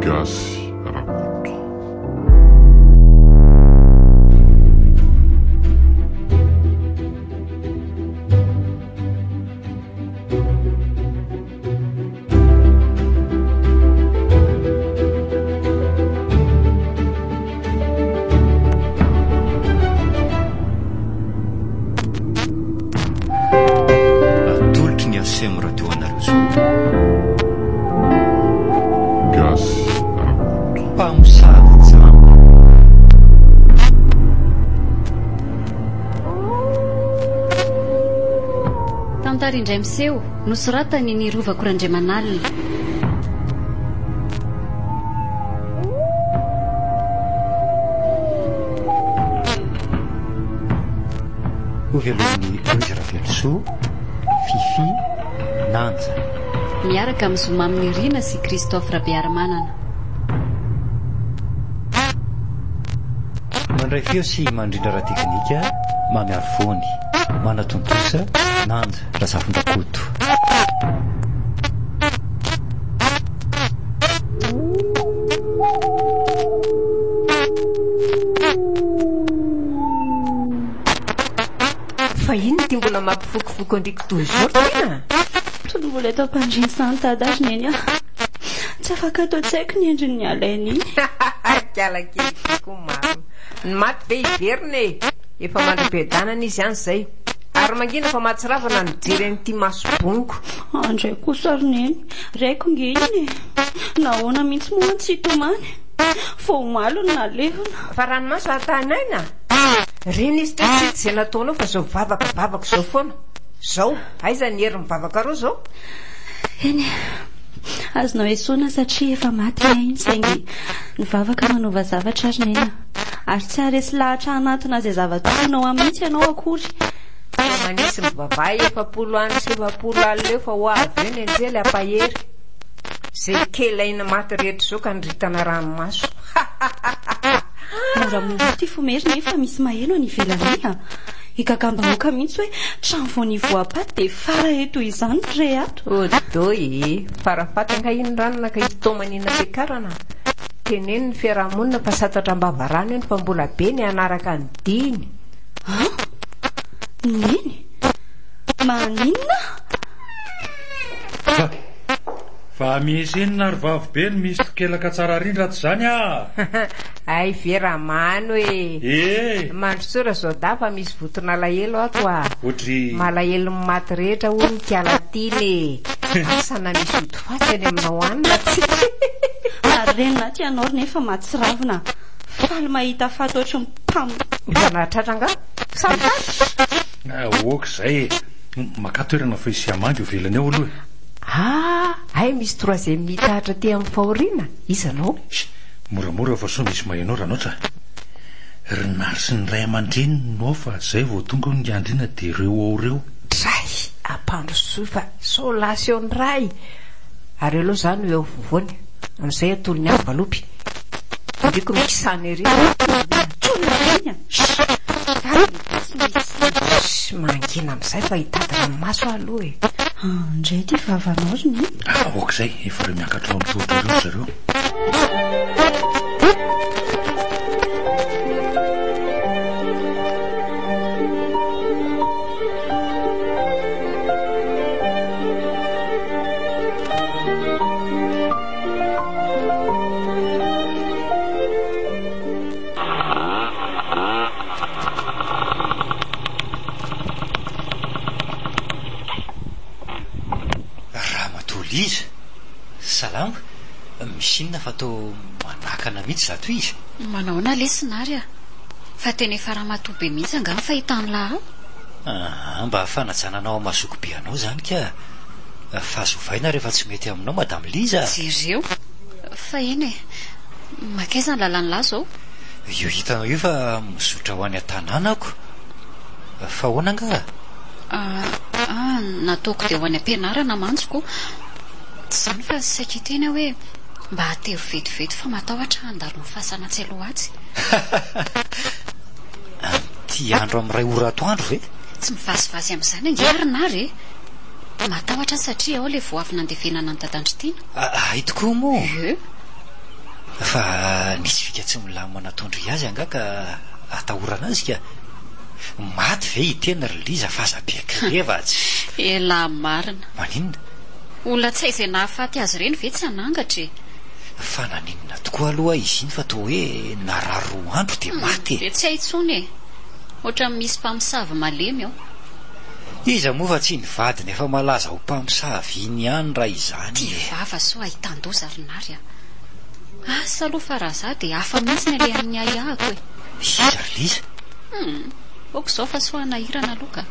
gasy rakoto. Atolotry ny asemo radio anareo zao. Gasy rakoto. Mpamosavy jamba. Tantara indray miseho nosoratany ny rovakorandriamanalina. Ovelon'ny Ravelosoa, Fifi, Nanja. Miaraka amin'ny Zoma amin'ny Rina sy Christophe Rabearamanana. Mandray feo sy mandrindra ara-teknika Mamiary Vony, Manatontosa, Nanja, Razafindrakoto. Fa ino ty mbola mampifokofoko andriky toujours tena? Tony mbola atao mpandriny santadazy neny ah. Tsy afaka atao tsaiko ny endriny alainy iny. Kiala kely koa maro. Ny maty be iveriny efa mandram-piadanana izy any zay. Ary mangina fa mahatsiravana ny jery an'ity masoboniko. Andray kosa ary neny, raiko ngeny. Nahoana mihitsy moa tsy hitomany. Fo malo ny nalevina. Fa ranomaso atanaina. Reny izy tsy izay nataonao fa zao vavaka zao foana. Zao, aiza ny hery mivavaka reo zao? Eny, azonao esoana satria efa maty iny saingy nivavaka manova zavatra ary nena. Ary tsy aresy lahatra anatina izay zava-tonao amitsy ianao akory. Manisy mivavay 7 andro sy 7 alina eo fa ho avy eny anjely ampahery. Zay kelaina maty rehetra zao ka nritana ranomaso. Moramora ty fomery nefa misy maheno any ivelany. Ikakam-bahoaka mihitsy hoe trano vao nivoapaty dia fara eto izany re ato. Odoy, farafaty nga iny ranona ka hitomanina fiakarana. Teneny ny fiarahamonina fa satatra mbavarano eny fa mbola be ny anaraka ny diny. Neny? Maninona? Fa misy inona ary vavy be ny misy tokelaka tsara rindra ato zany ah. Ay veramano e. Mandrosora zao da fa misy votona lahelo ato ah. Otry malahelo ny maty rehetra ho ny kialatiny. Asana misy ody fatsy any aminao anina ty. Ary renina ty anao nefa matsiravina. Faly mahita fatoatra ny Zanatratranga? oka zay makatoerana fa isy amangy ovelany ao aloha. Ay misy 3e mitahatra ty amin'ny fahoriana. Izanao? Moramora fa so misy mahenao ranotra. Rinary sy ny ray aman-dreny no fa zay vao tonga ny andriana dia reo ao reo. Ray, ampandro soa fa so lasy eo ny ray. Ary aloha zany eo vovony. Amin'izay atolony avy valopy. Ndiko mikisany ery. Mangina amin'izay fa hitadana ny maso aloha e. Ndray ty vavanao ry ny. Oka zay efa reo miakatra ao amin'ny tohatra reo zareo. Izy salama misy inona fa atao manakana mihitsy zato izy. Manaona lesinary ah. Fa teny efa raha matobe mihitsy angamba fahitany laha ao. Mba fanatsananao masoko be anao zany ka fahazovaina rehefa tsy mety aminao madame Liza. Jereo fa eny e makaiza ny lalany lahy zao. Io hitanao io fa mizotra ho any an-tanànako. Fa hoana nga? Nataoko dia ho any am-pianarana mantsoko. Zany fa saika tena hoe mba ateo vetivety fa matahotra handalo ny fasana tsy alohatsy. Ty andro amin'ny ray ora atoandro ve? Tsy mivasivazy amin'izany angiarinary e. Matahotra satria ao le vao avy nandevenana ny dadandry tiana. Ay tokoa moa. fa nisy fika tsy milamina tondry azy anga ka atahorana azy ka maty ve hitena ry liza fa zabeakevatsy ela marina maninona olona tsy hay izay nahafaty azy ireny ve tsy anangatra fa naninona tokoa aloha izy iny fa toa hoe nararo andro dia maty de tsy hay tsony ohatra misy mpamosavy malemy ao iza moa fa tsy nivadiny efa malaza ho mpamosavy iny ihany raha izany ty vava so ahitan-doza rinary asa aloha fa raha za dia hafa mihitsy ny alehan'ny ayahako iza ry liza oko izao fa so anahirana aloha ka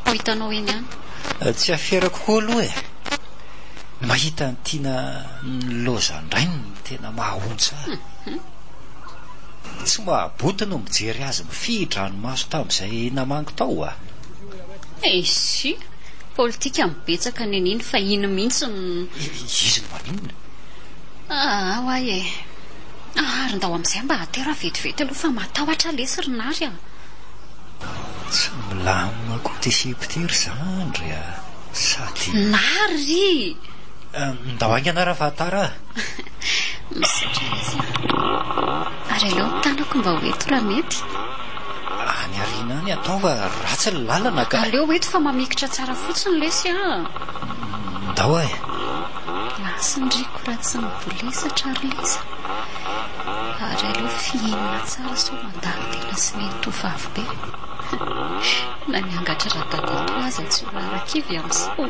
ho hitanao eny ihany tsy aferako koa aloha mahita ny tiana nyloza indray ny tena mahahontsy tsy mahaboty no mijery azy mifihitra ny maso tamin'izay namango tao si politika mibetsaka ny aniny fa iny mihitsy izy no maninona hoae arindao amin'izay mba hatera vetivety aloha fa matahotra lesy rinary tsy milamina koa ty sipitery zandry sady nary ndao aingana raha vatara misatra izy ary aleo mitanako mba hoeto raha mety any arina any ataova ratsy ny lalana ka aleo hoeto fa mamikitra tsara fotsiny lesy ndao lasindriko ratsy mibolesatra ry lesa ary aleo fihinana tsara so mandalo tena sy mety tovavy be na miangatra raha tadato azy tsy orarakivy amin'izao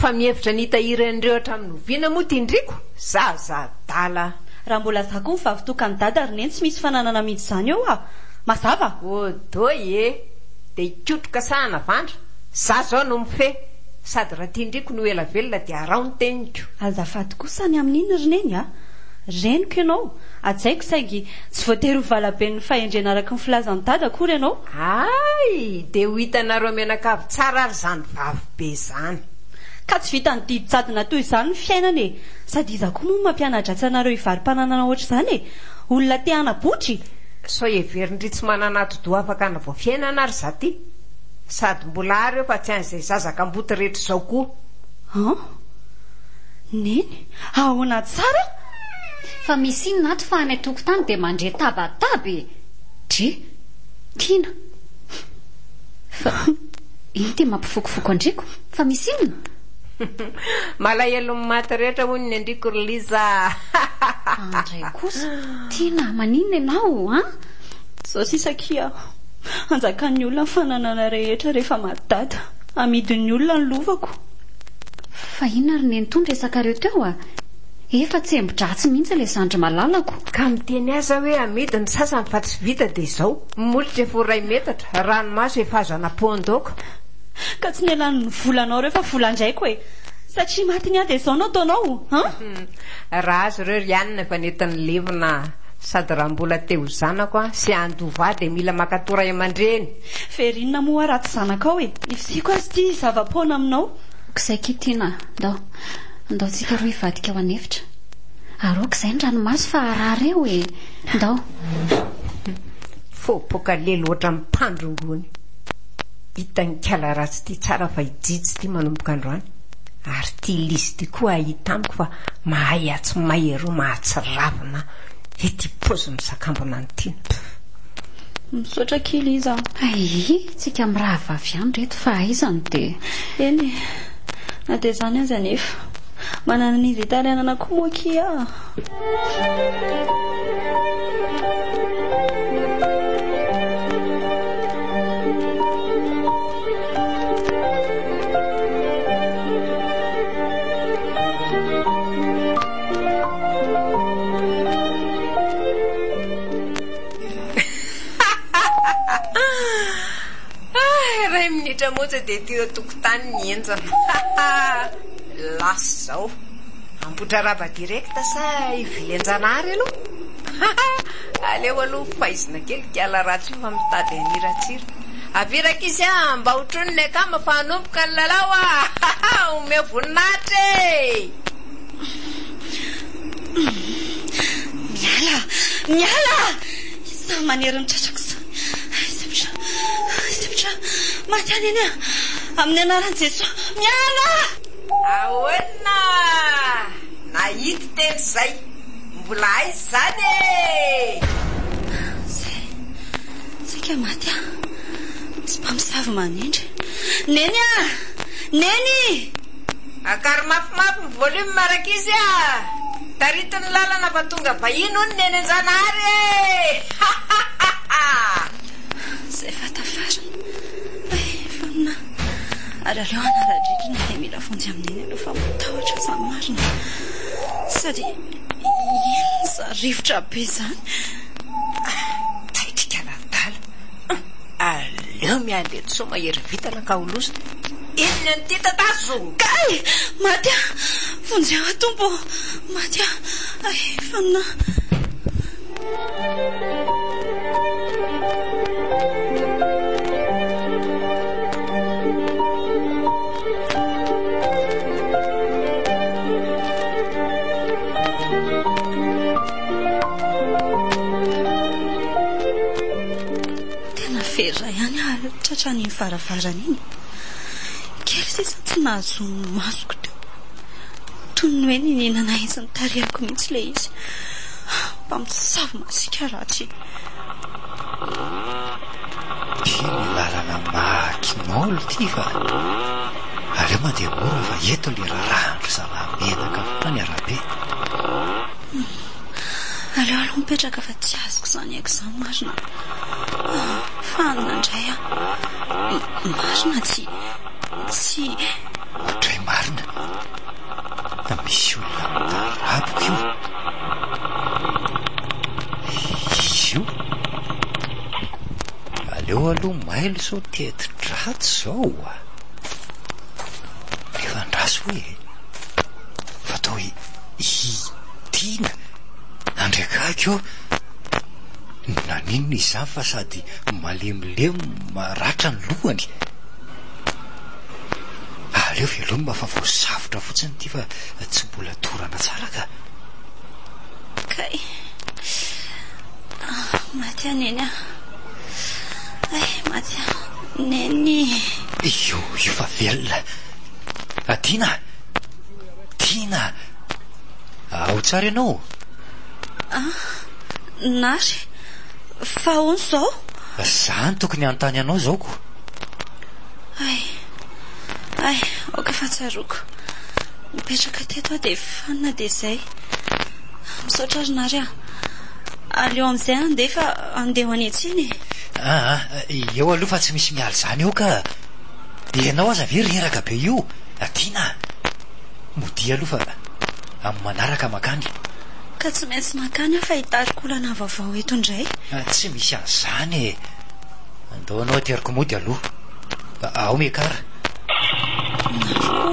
fa mihevitra ny hitahiran'ireo hatramin'ny oviana moa tyndriko zazadala raha mbola za koa mivavitoka ny dada ry neny tsy misy fananana mihitsy izany eo mazava odoy dia hikotroka sahana vandra za zao no mife sady raha tyndriko no ela velona dia arao ny teniko azafady kosa ny amin'iny ry neny reniko ianao atsaiko saingy tsy voatery ho valabe ny fahendrena araka ny filazan'ny dada akory ianao ay dia ho hitanareo menakavy tsara ary zany vavy be zany ka tsy vita ny didijadina toy izany ny fiainana sady iza koa moa mampianadratsy anareo hivarim-pananana ohatr' izany olona te hanabotry so everindry tsy mananatodoa afaka na vao fiainana ary za ty sady mbola ary eo fa tsy an'izay zazaka mboty rehetra izao koa neny ahoana tsara fa misy iny nato fa any tokotany dia mandre tabataby dry tiana fa iny dia mampifokofoko andriko fa misy inona malahelo maty rehetra hoy ny andriko ry liza andray kosa tiana maninona ianao zao sisakia anjakan'ny olona ny fananana rehetra rehefa matydada amidin'ny olona ny lovako fa inona ry neny tondra resakareo teo efa tsy embodratsy mihitsy ilay zandry malalako ka miteny aza hoe amidy ny sasany fa tsy vita dia izao molitra efa ray metatra ranomaso efa azo anam-poandaoka ka tsy nelan'ny volanao rehefa volandraiko satria maty ny ady izao nao taonao raha azy ireo ry anina efa nentin'ny levina sady raha mbola teo zanako sy andova dia mila makatora aman-dreny ferinona moa raha tsy zanakao ifisiko azy ty zava-poana aminao kisaiko tiana ndao tsika roa hivadika ao anefitra aroka izay ny ranomaso fa arareo ndao fopoka lelo ohatra mimpandrongony hitany kala ratsy ty tsara fa hijitsy ty manomboka androany ary ty lizy ty koa ahita amiko fa mahay atsy maheroa mahatsiravina ety poziny sakambona ny tiana misaotra kely iza tsika miraha vavy any reto fa aizany dia eny na dia izany azy anefa manana n'izy itarianana koa moa kia ray minitra moja dia teo tokotany ny enjana lasy zao ambotra raba direkta sa ivilenjanary aloha aleo aloha faizina kely kiala ratsy io fa mitady aniratsira aviraka izy a mba hotronony akama fa hanomboka ny lalao a ome voninahitra e miala sa manery ny tratrako sa sepitra maty any eny a amin'ny anaran'i Jesoa miala ahoana nahity teny zay mbola aizy zany saika maty a tsy mpamosavy manindry neny a neny akary mafimafy ny volume maraka izy a taritiny lalana fa tonga vahiny ony neny anjanahary zay fatafarana famina ary aleo anaradridrina hay mila fonjy amin'iny aloha fa matahotra sa marina sady ino za rivotra be zany taitrika lavitala aleo miandeto so mahery vitana ka olosa inony anyty tatazo kay maty a fonjy a tompo maty a famina fera ihany a tratrany faravarana iny kely sisa tsy nahazo masoko teo toy ny hoe ninenana izy ny tarihako mihitsy le izy mpamosavy masika ratsy tiny lalana makinolo ty fa aleo mandeha mora fa eto le rarahandro zava-menaka fany arabe aleo aloha mipetraka fa tsy azoko zany aiko zany marina fanina indray a marina tsy otray marina misy olona mitaraboko io izy io aleo aloha mailo so tetidraty zao a rehefa andraso hoe fatao itina andrakako io naninona izany fa sady malemilemo maratra ny lohany aleo velomy mafa voasavotra fotsiny ty fa tsy mbola torana tsara ka kay maty aneny a maty a neny io fa velona tina ao tsara ianao nary fa ono zao zany tokony anontany anao zao ko ay oka fa tsaroko mipetraka teto a de fanina de zay misaotra azy nary a aleo am'izay andeha fa andeha ho anetsiny eo aloha fa tsy misy mialy zany eo ka ianao aza ve reraka be io atiana modi aloha fa amin'ny manaraka makany ka tsy maintsy makany a fa hitariko olana vaovao eto indray tsy misy an'izany e andao anao ateriko mody aloha ao mekara nariko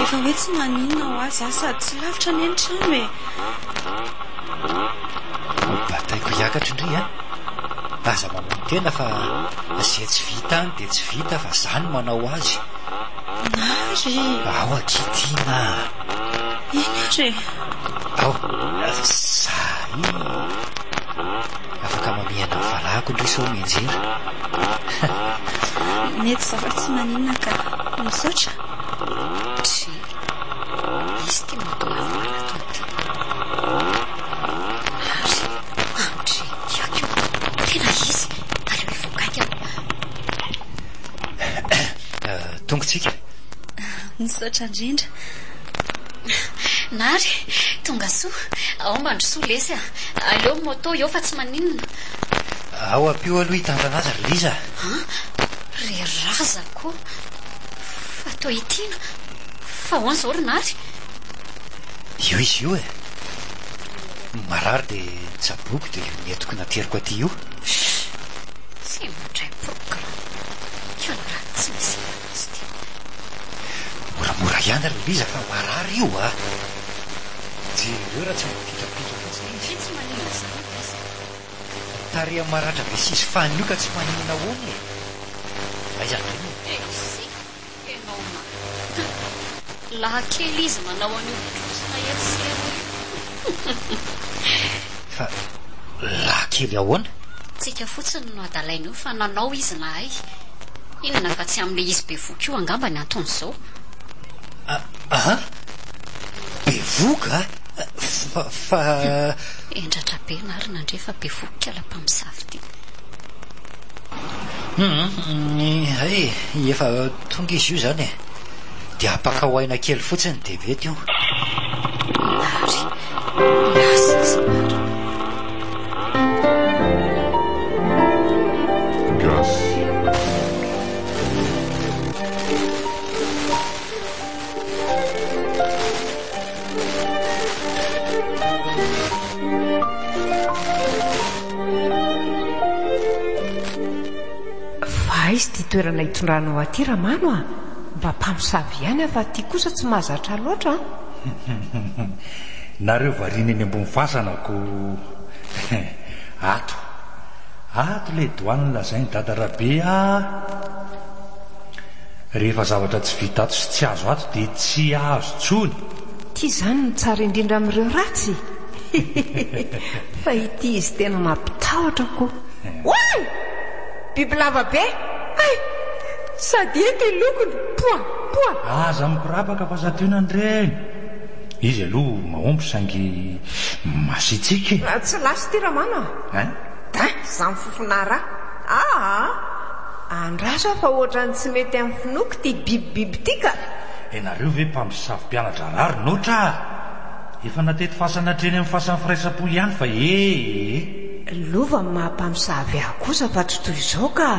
efa hoe tsy maninona ho azy a sady tsy lavitra ny enitrano bataiko hiakatra indray a aza mamono tena fa zay tsy vita any de tsy vita fa zany manao azy nary ao akitiana iny ary ao zay afaka mamihana valahako indray sao mianjera mety zafa tsy maninona ka misaotra tsy izy ty matoavala tonty andry iako tena izy aleo ivokaika tongotsika misaotra indrindra nary tonga soa ao mandro soa lesy aleo moto eo fa tsy maninona ao ampio aloha hitandranazy ry liza re raza koa fa to itiana fa hoany zao ry nary io izy io marary de tsaboky de netoko nateriko aty io tsy mandray programe io no raha tsy misy azy ty moramora ihany ry liza fa marary io jereo raha tsy mampitapitra fotsiny tsy maninona zany taria maratra be sisy fanina io ka tsy maninona hoany aizany esy ianao ma lahakely izy manao an'io trosina erisero fa lahakely ahoana tsika fotsiny no adalain'io fa nanao izy nahay inona fa tsy amin'le izy be voka io angamba ny antony izao aha be voka fa endratra be nary nandrefa be voka ala-mpamosavy ty ay efa tonga izy io zany dia apaka ho aina kely fotsiny de vety io nary lasa izy maro gasy izy ty toerana hitondranao aty ramano a mba mpamosavy ihany afa ty kosa tsy mahazatra loatra nareo variny eny ambony fasanako ato le doany lazainy dadarabe a rehefa zavatra tsy vita ato sy tsy azo ato de tsy azo tsony ty zany no tsara indrindra amin'ireo ratsy fa ity izy tena mampitahotra ko oay biby lava be ay sady eto ilokony poa aza mikorapaka fa sationandreny izy aloha mahomby sangy masitsika tsy lasy ty ramano da zany fofonara andraso fa ohatrany tsy mety amin'ny finoky ty bibibiby ty ka nareo ve mpamosavy mpianatra rary notra efa natety fasana treny amin'ny fasan'ny firaisapo ihany fa lova mahampamosavy aho kosa fa tsy toy izao ka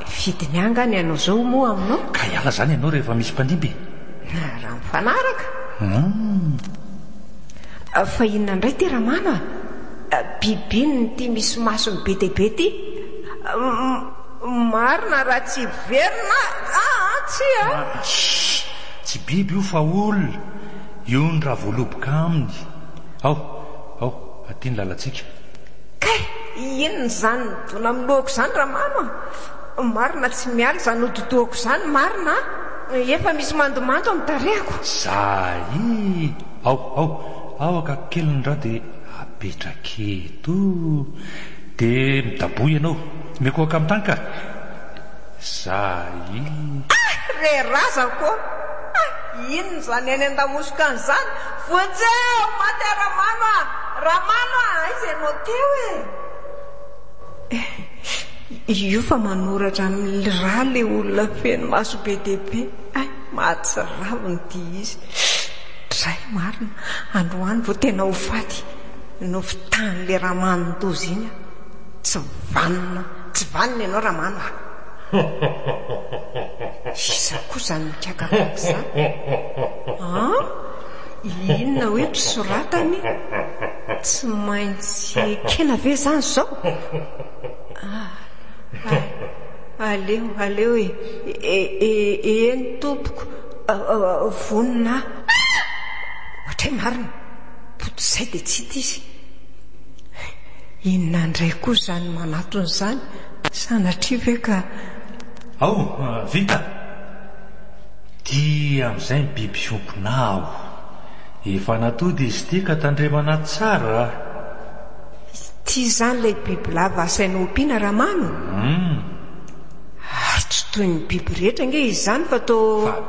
fidiny angany ianao zao moa aminao ka iala zany ianao rehefa misy mpandimby raha mifanaraka fa inona indray ty ramano bibiny ty misy masony be deabe ty marina raha tsy verina tsy biby io fa olona io ny raha voaloboka aminy ao aty ny lalantsika kay inona zany dona aminlohako zany ramano marina tsy miala zany hododohako zany marina efa misy mandomando amin'ny tarehako zay ao akakeliny raha de apetraketo de midaboy ianao mekoaka amin'ny tany ka zay re raza koa inona zany any an-damosoka an'izany voatseo maty ramano aiza ianao teo io fa manoratra amin'ny raha le olona feno maso be deabe mahatsiraviny ty izy dray marina androany vo tena ho faty no fitan'le ramanondozy iny tsy vanina ianao ramano iza koa zany mikakakako zany inona hoe mpisoratany tsy maintsy ekena ve zany zao aleo eny tompoko vonina ohatray marina potozay de tsy hita izy inona indray koa zany manatony zany sanatria ve ka ao vita ty amin'izay biby fiompinao efa natody izy ty ka tandremana tsara ty zany lay biby lava asaina ompiana ramano ary tsy toy ny biby rehetra nge izy zany fa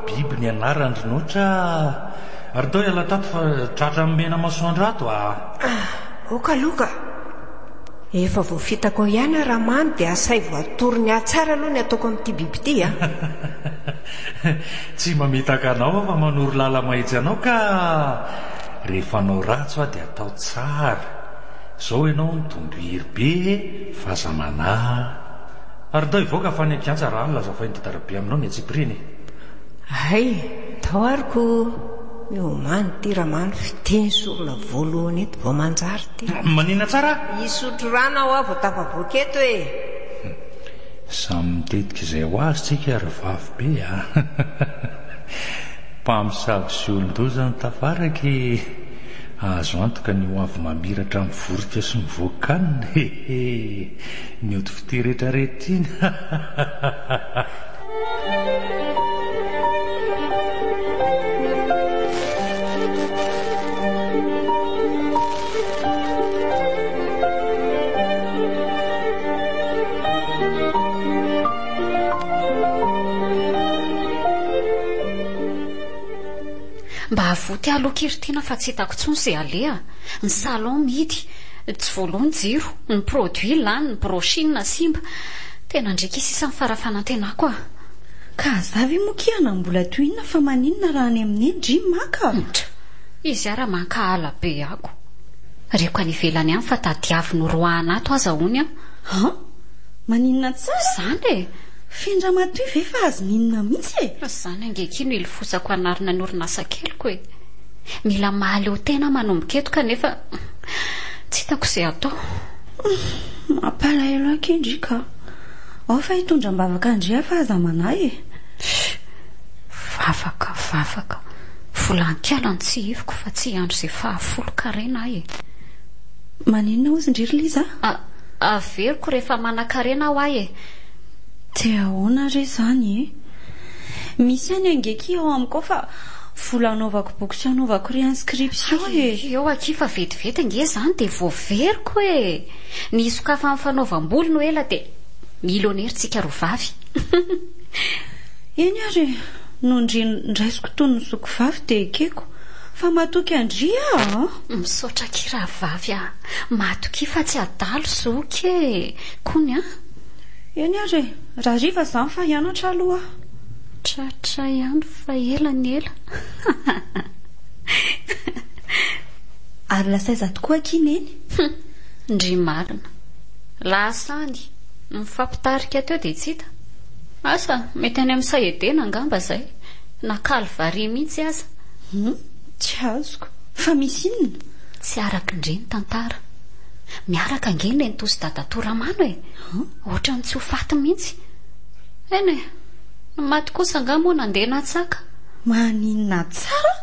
biby ny anarany rinoatra ary tao iala tato fa tratra mena masoandrato okaloka efa voafitako ihany ramano de asay voatorony atsara aloha ny ataoko amin'ity biby ty tsy mamitaka anao fa manoro lala mahitsy anao ka rehefa anao ratso de atao tsara zao ianao mitondo hery be fahazamana ary tao ivoaka fa ny akiantsa raha lazafainy dadarabe aminao ny atsipiriny tao ariko miomany ty ramano fiteny sorona voalohany eto vao manjary ty manina tsara isotro rana ao avo tafavoaketo samy mitetika izay ho azy tsika ary vavy be mpamosavy sy olon-dozany tafaraky azo antoka ny ho avy mamiratra amin'ny vorika sy ny voakanina ny oto fiteretrarehetra iny Mba havoty aloha Kiritiana fa tsy hitako intsony izay alea. Ny salon mihidy, tsy voalohany jiro, ny produit lany, ny brochine simba. Tena ndraiky isisan'ny farafanantenako a. Ka zavy mokiana mbola toinina fa maninona raha any amin'ny Jim maka. Izy ara mankahala be ako. Reko any ivelany any fa tadiaviny roana ato aza hony a. Ha? Maninona tsara? Zany e. Findra matoy ve fa azy ninona mihitsy e? Zany angekino ilofosako anarina ny orinasa keliko e. Mila mahaly eo tena manomboka eto kanefa tsy hitako izay atao. Mampalahelo ankindry ka. Ao fa hitondra mbavaka andria fa aza manahy e. Vavaka. Volan-kialany tsy hiviko fa tsy andro izay 10 karena e. Maninona ozy ndry Liza? Averiko rehefa manan-karena aho ahy e. Te ahoana re zany e? Misy any angeki ao amiko fa vola anaovako boky sy anaovako réinscription e. Eo aky fa vetivety nge zany de voaveriko e. Ny sokafa amin'ny fanaovam-bolo no ela de milioneritsika rovavy. Eny ary no ndraisiko tony ny sokovavy de ekeko fa matoky andria. Misaotra kira vavy a. Matoky fa tsy adalo zoky e. Kony a. Eny ary raha riva zany fa hianatra aloha. Tratra ihany fa ela ny ela. Ary lasaiza tokoa kineny. Ndry marina. Lasany mifampitarika teo de tsy hita. Asa mety any amin'ny saedena angamba zay. Nakaly vary mihitsy aza. Tsy azoko. Fa misy inona? Tsy araka indray ny tantara. Miaraka angeny ny tosy dada Toramano e. Ohatran'ny tsy ho faty mihitsy. Eny e. Maty kosa angamba nandeha natsaka. Maninona tsara?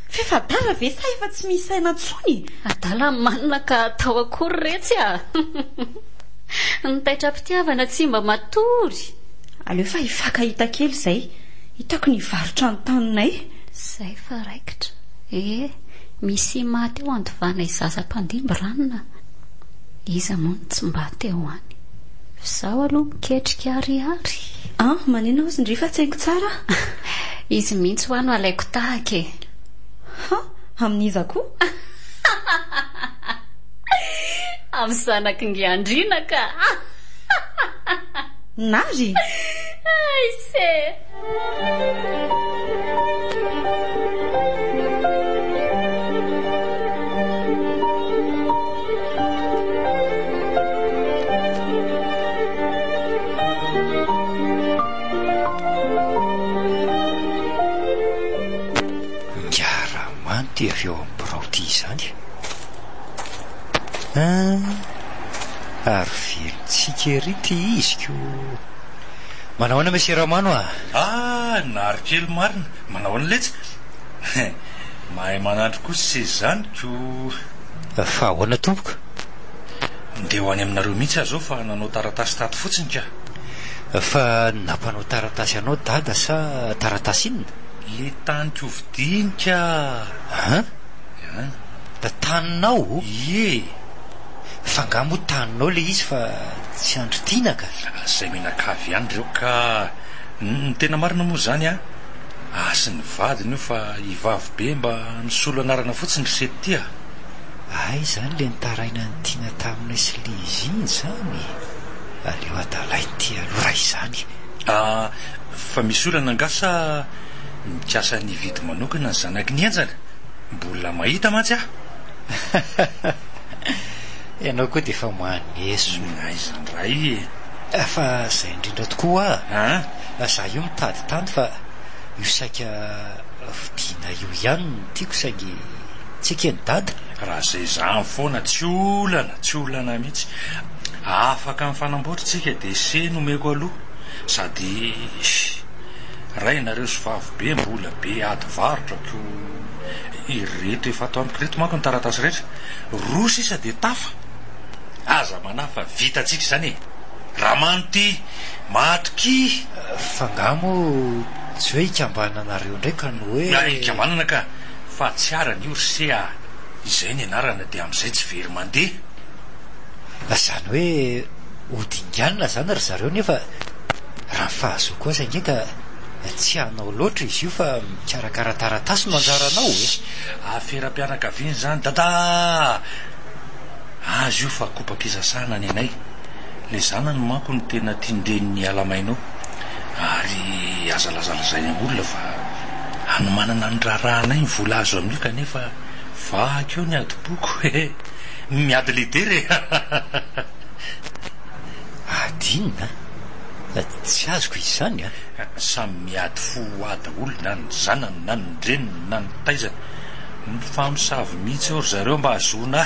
Fefadala ve sa efa tsy misy saina tsony? Adala manina ka atao akory retsy a. Ny taitra-pitiavana tsy mba matory. Aleo fa ifakahita kely zay. Hitako ny varotra ny taninay. Zay fa raikitra. Misy maty eo andovana zaza-pandimby ranona. Iza moa tsy mba teo any. Zaho aloha miketrika ariary. Manina ozy ndry fa tsy haiko tsara. Izy mihitsy ho ano alaiko tahaka e. Amin'iza koa? Amin'ny zanaky nge andrina ka. Nary? Aise. Ty avy eo amin'ny birao ty izany. Ary velontsika ery ty iziko. Manahoana Monsieur Ramano a? Nary kely marina. Manahoana letsy? Mahay manandro kosa sy zaniko. Fa ahoana tompoka? Ndeha ho any aminareo mihitsy azo fa nanao taratasy tato fotsiny ka. Fa nampanao taratasy anao dada sa taratasy inona? Le taniko vidinika. Taninao? Ie. Fa ngamo taninao le izy fa tsy androtiana ka. Zay menakavy ihany reo ka ny tena marina moa zany a. Asy ny vadiny io fa ivavy be mba misolo anarana fotsiny resety ty a. Ay zany le nitaraina ny tiana taminay sy le izy iny zany. Aleo adalay ty aloha raha izany. Fa misy olana angasa mikasa ny vidy manokana ny zanaky ny anjana. Mbola mahita mantsy a. Ianao koa dia efa maneso. Izany ray e. Fa izay indrindra tokoa Zaho io mitady tany fa io saika vidiana io ihany no tiako saingy tsy ekeny dada. Raha izay zany foana tsy olana mihitsy. Afaka mifanamboatritsika dia se nomeko aloha. Sady ray nareo sy vavy be mbola be ady varotra ko ireto efa atao amiko reto manko ny taratasy rehetra. Roa sisa dia tafa. Aza manahy fa vitatsika izany e. ramano ty matroky fangamo tsy hoe ikambananareo ndraika no hoe ikambanana ka fa tsy arany io sea izay ny anarana dia amin'izay tsy very mandeha zany hoe hodinganina zany ry zareo nefa raha fahazo koa zay ndraika tsy hanao loatra izy io fa mikarakara taratasy no anjaranao aferam-pianakaviany zany dada azy io fa kopakizasana ny anay le zanany manko ny tena tiandreniny alamainao ary aza lazalazay amolona fa hanomanana ny raharanay ny vola azo amin'io kanefa vaky eo ny adiboko miady lidere adinina tsy azoko izy zany samy miady fo ady olona ny zanany na ny dreniny na ny taizany mifamosavy mihitsy eo ry zareo mba hazona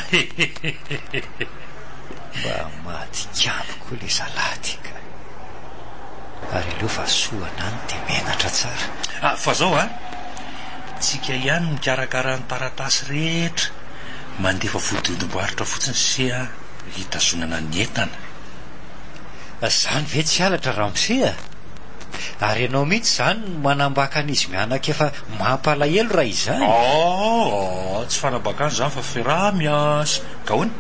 mba mahatikavoko le zalahy ka ary leo fa soana any dia menatra tsara fa zao tsika ihany mikarakara ny taratasy rehetra mandefa fododom-boaritra fotsiny sea hitazonana ny entana zany ve tsy halatra raha misea ary ianao mihitsy zany manambaka an'izy mianaka efa mampalahelo raha izany tsy fanambakany zany fa firaha miasa ka hoany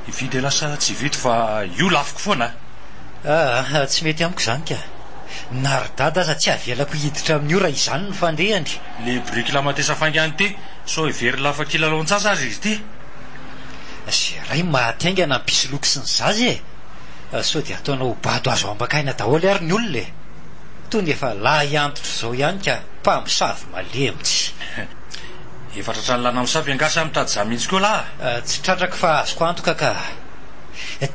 ividy lasa tsy vidy fa io lafiko foana tsy mety amiko zany ka naridada aza tsy avelako hiditra amin'io raha izany ny fandehany le briky lamatesa faingany ty so ivery lafa kilalontsasa azy izy ty zay ray mahatingana mpisy loky sy ny zazy so dia ataonao bado azo ambakaina daholo ary ny olona toy ny efa lahy antitra zao ihany ka mpamosavy malemitsy efa tratra ny lana misavy angasa mitady za mihitsy koa lahy tsy tratraka fa azoko antoka ka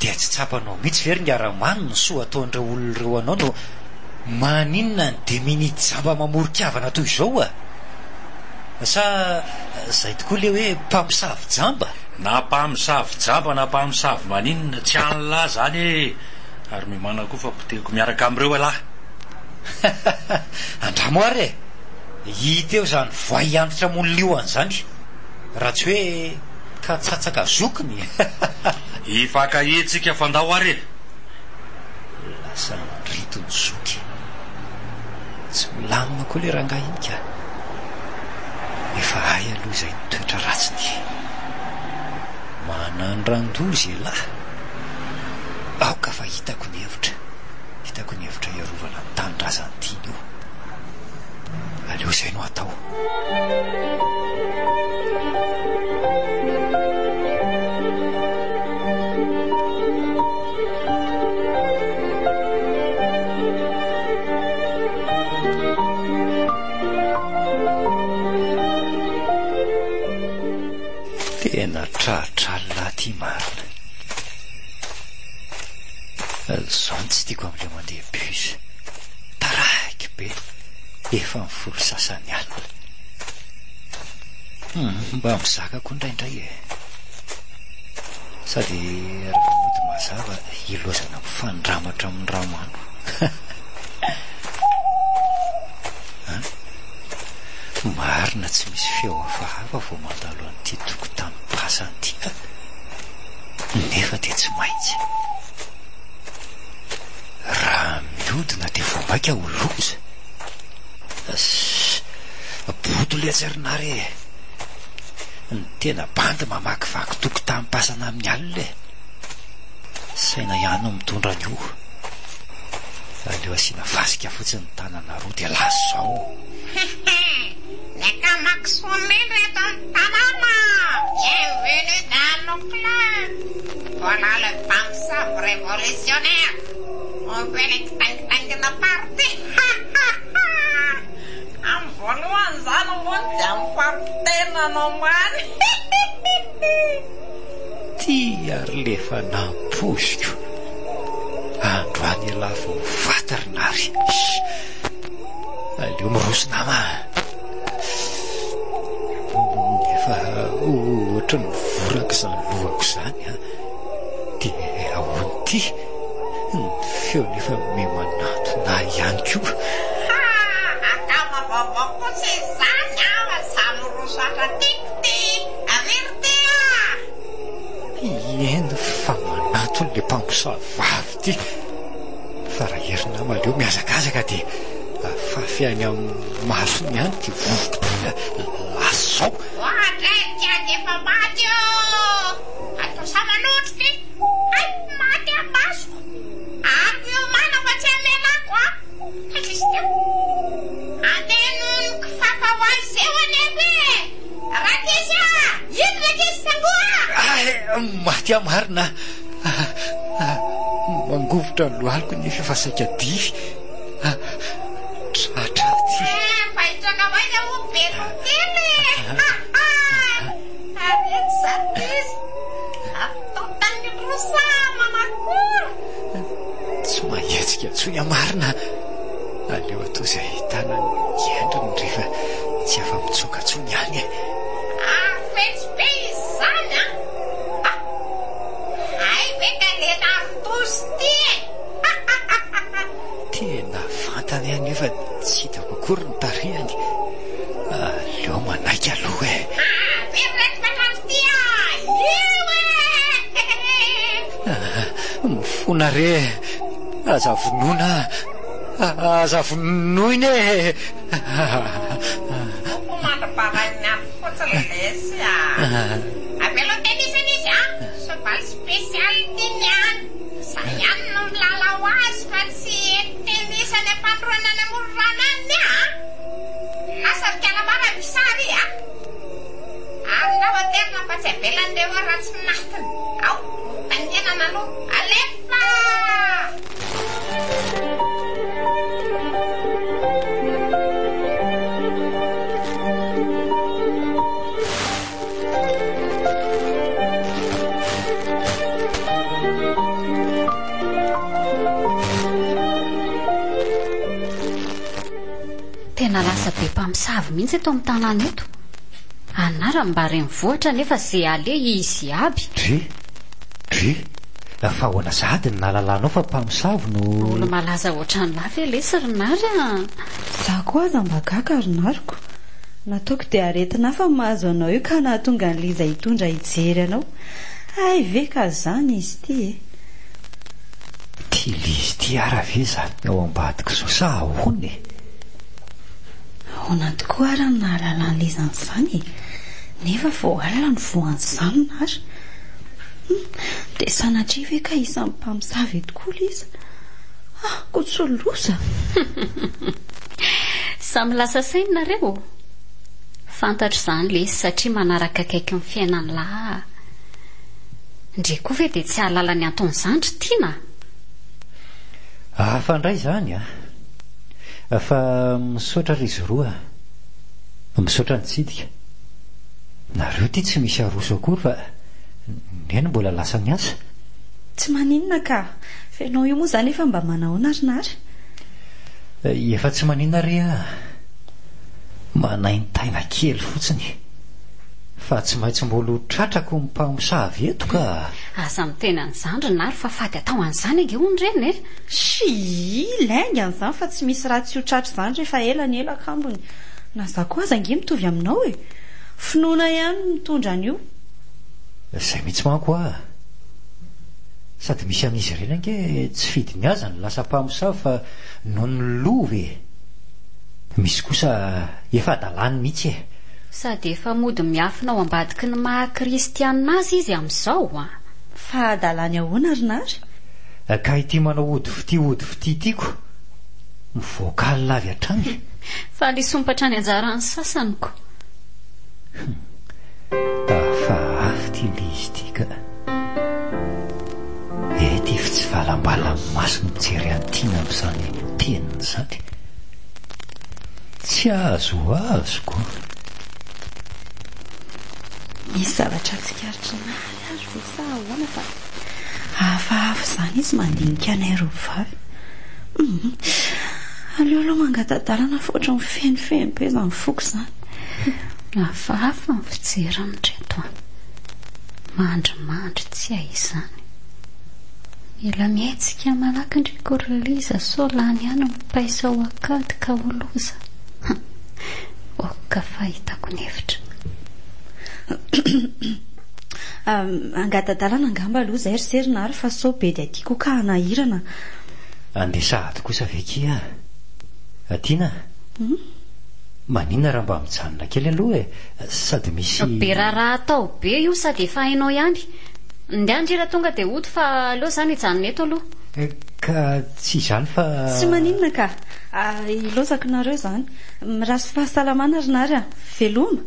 dia tsy tsapanao mihitsy very ny ara-mano ny soa ataon'ireo olona ireo anao no maninona ny deminidy jamba mamorikavana toy izao sa zay tokoa le hoe mpamosavy jamba na mpamosavy jamba na mpamosavy maninona tsy anylahy zany ary mimana koa fa poteko miaraka am'ireo alahy andramoary hita eo zany voay antitra monolioany zany raha tsy hoe katsatsaka zokony ifaka etsika fandao ary lasa nritony zoky tsy milamina koa le rangahy iny ka efa ay aloha izay nitoetra ratsiny manandrandozy lahy aoka fa hitako ny hevitra iarovana ny tanindrazany tiany io aleo izay no atao tena traritralina ty marina zao tsy tiako amin'ilay mandeha bus taraiky be efa mifolo sasany alina mba mizaka koa indraindray sady rehefa mody mazava ilozana mifandramatra amin'ny ramano marina tsy misy feo hafahafa vao mandalo an'ity tokotany pasany ty nefa dia tsy maintsy raha miodina dia vomaika ho loza bodo le ajarinary ny tena bandy mamakivaky tokotany pasana amin'ny alina saina ihany mitondra an'io aleo asiana vasika fotsiny ny tanana roa dia lazo zao Neka maksumin reto tanana. Bienvenue dans nos clubs. Voilà le pamsaf révolutionnaire. On fait l'extinct de party. Am voluan zano montiam partena no man. ty ary lefa namposiko androany lafo vaterinary aleo mirosonama efa ohatra ny voraka zany lohako zany dia ahoany ty ny feo nefa memanatona ihany koa Akama vovoko sy zany awa samy rosatra tikty avertea eny fa manato le mpamosavavy ty faraherina maleo miazakazaka dia fafy any amin'ny masony ihany dia vovoka tena lasa zao. Ohatray tiany efa maty io. Atao samanotry ty. Ay, maty amasoko. Ako io mana fa tsy amelako a. Kristy. Andenoniko fafa ho azy zeo anefa e. Rakesy a. Ino rakesy tangoa. Maty amarina. Mangovotra ny lohaliko nefa efa saika divy. Tratra ty. Fa hitona hoaina ho beno kely. Arety satys. Atao tany rosa manakoro. Tsy mahetsika ntsony amarina. Aleo atao izay ahitana ny endriny rehefa tsy afa-mitsoka ntsony ihany e. Fetsy be izany a. Ay ve ka lena arotosy ty e. Tena fantany ihany efa tsy hitako akory ny tarehany. Aleo manaiky aloha e. Vereky matrano ty a. Io e. Mifona re. Aza vonoina. Aza vonoina e. Mandra-paraina fotsiny lesy a. Apelo tenisany izy a. Sovaly spesialy tiany. Sa ihany no milala ho azy fa tsy tenisany ampandroana any amoronanany a. Lasarikala marabisary a. Ary nawaterina fa tsy avelan'ireo ratsy matiny. Ao, tangenana aloha. Alefa! Tena lasa be mpamosavy mihitsy eto amin'ny tanàna eto. Anara mba renivohitra nefa izay ale izy aby. Dre fa hoana sady ny nalalanao fa mpamosavy no olo malaza ohatrany lafy lesy rinary a. Za koa aza mba gaka rinariko. Nataoko dia aretina fa mahazo anao io ka nahatonga ny liza hitondra hijery anao. Ay ve ka zany izy ty e. Ty lizy ty ara ve zany ao ambadiko zao sa ahoana e. Ahoana tokoa ara ny nahalala ny lizan'izany. Nefa vao alina ny voan'izany nary. Dia sanatria ve ka isan'ny mpamosavy tokoa liza. Kotsoloza. Samy lasa sainareo. Fantatra izany lesy satria manaraka akaiky ny fiainany lahy. Ndre koa ve dia tsy ahalala ny anton'izandry tiana. Afandray izany a. Fa misaotra rizy roa. Misaotra nitsidika. Nareo ty tsy misy aroso akory fa neny mbola lasa miasa. Tsy maninona ka. Fenao io moa zany efa mba manao narinary. Efa tsy maninona re a. Manaintaina kely fotsiny. Fa tsy maintsy mbola ho tratrako mpamosavy eto ka. Aza mitena an'izandry nary fa faty atao an'izany ange hono reny e. Ilainga an'izany fa tsy misy raha tsy ho tratra izany rehefa ela ny ela kambony. Na za koa aza ange mitovy aminao e. Finoana ihany mitondra an'io. Izay mihitsy manko a. Sady misy amin'izy ireny ange tsy fidy ny aza ny lasa mpamosavy fa noho ny lovy e. Misy kosa efa adalany mihitsy e. Sady efa mody miafina ao ambadiky ny maha-kristianina azy izy amin'izao a. Fa adalany ahoana rinary. Ka ity manao ody fity tiako. Mivoaka lavy hatrany. Fa lisompatra ny anjarany sasaniko. Fa afy ty lizy ty ka. Ety efa tsy valambala maso mijery antiana amin'izany teniny izany. Tsy azoko. Misy zavatra tsikaritra nary azy vo sa ahoana fa hafahafa izany izy mandinika anay rovavy. Aleo aloha mangatadalana fa ohatran'ny fenifeny ny foko izany. Hafahafa ny fijery amin'itreto a. Mandrimandry tsy hay izany. Mila miaitsika malaky ndriko liza solany ihany mipaisa ho akady ka ho loza. Oka fahitako ny hevitra. Angatadalana angamba aloha zay ry serinary fa sao be dia tiako ka hanahirana. andesahady kosa vekia Atiana maninona raha mba mijanona kely aloha sady misy be raha atao be io sady efa hainao ihany ndiandry raha tonga dia ody fa aloha zany hijanona eto aloha ka tsy izany fa tsy maninona ka ilozako nareo zany mirasy fahasalamana ry nary veloma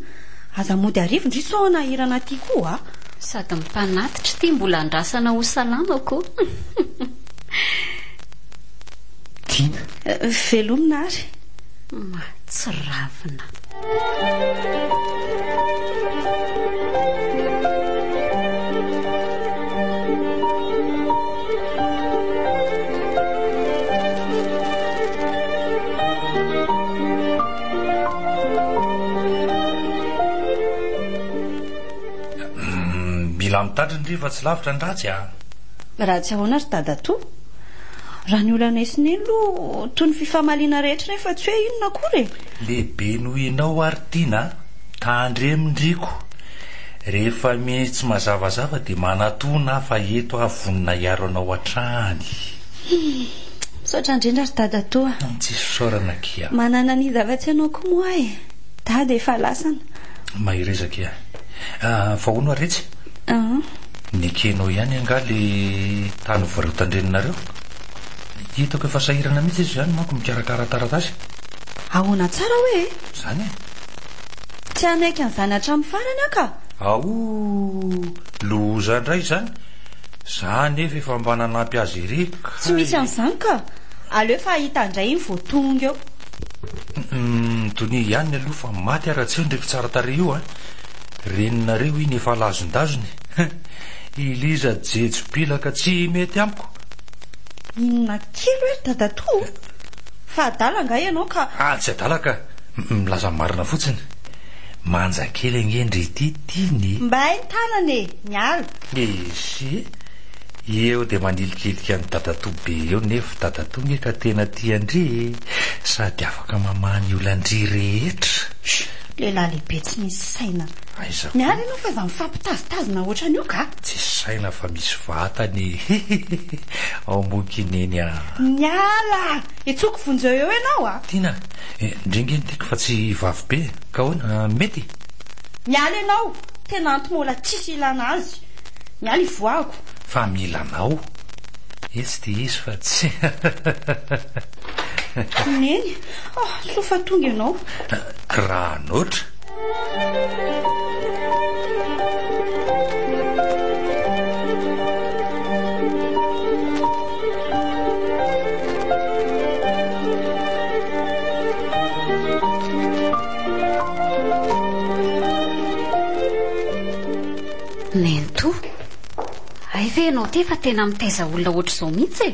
aza mody arivo ndry so nahirana ty koa sady mpanatitra ty mbola andrasana ho salamako Tina veloma nary matsiravina mila mitandrindry fa tsy lavitra ndratsy raha tsy ahoana ry dadato raha ny olana isineny lo toy ny fifamaliana rehetra nefa tsy hoe inona kory lehibe no inao ary Tina tandremindriko rehefa misy mazavazava dia manatona fa eto avonina hiaro anao hatrany misaotra indrindra ry dadato tsy sorana kia manana ny zava-tsy anao koa moa dada efa lasana mahirezaka fa hono aretsy nekenao ihany anga le tany vorotandreninareo hitako efa sahirana mihitsy izy zany manko mikarakara taratasy ahoana tsara hoe zany tsy anaiky an'izany hatramin'ny farany aka ao loza indray zany zany efa mba nanampy azy ery tsy misy an'izany ka aleo fa hahita indray iny voatonga eo tony ihany aloha fa maty ara-tseo ndraiky tsara tare io reninareo iny efa lazondazony iliza jejopilaka tsy mety amiko inona kely hoe dadato fa adalanga ianao ka tsy adalaka milaza marina fotsiny manja kely angendry ity tiany mba hay ny tanany miala esy eo dia manilikelika ny dadato be eo nefa dadato nge ka tena tiandry sady afaka mamany olandry rehetra lehilahy lehibe tsy misy saina aiza miala ianao fa efa mifampitazitazina ohatran'io ka tsy saina fa misy vatany ao mokineny miala itsoko vonjeo eo ianao Tina ndrengeny tiako fa tsy vavy be ka hoana mety miala ianao tena antomola tsisy ilana azy miala ivoako fa milanao etsy dia izy fa tsy neny sofa tonga ianao raha noatra nento ay ve ianao ty fa tena mitaiza olona ohatr'izao mihitsy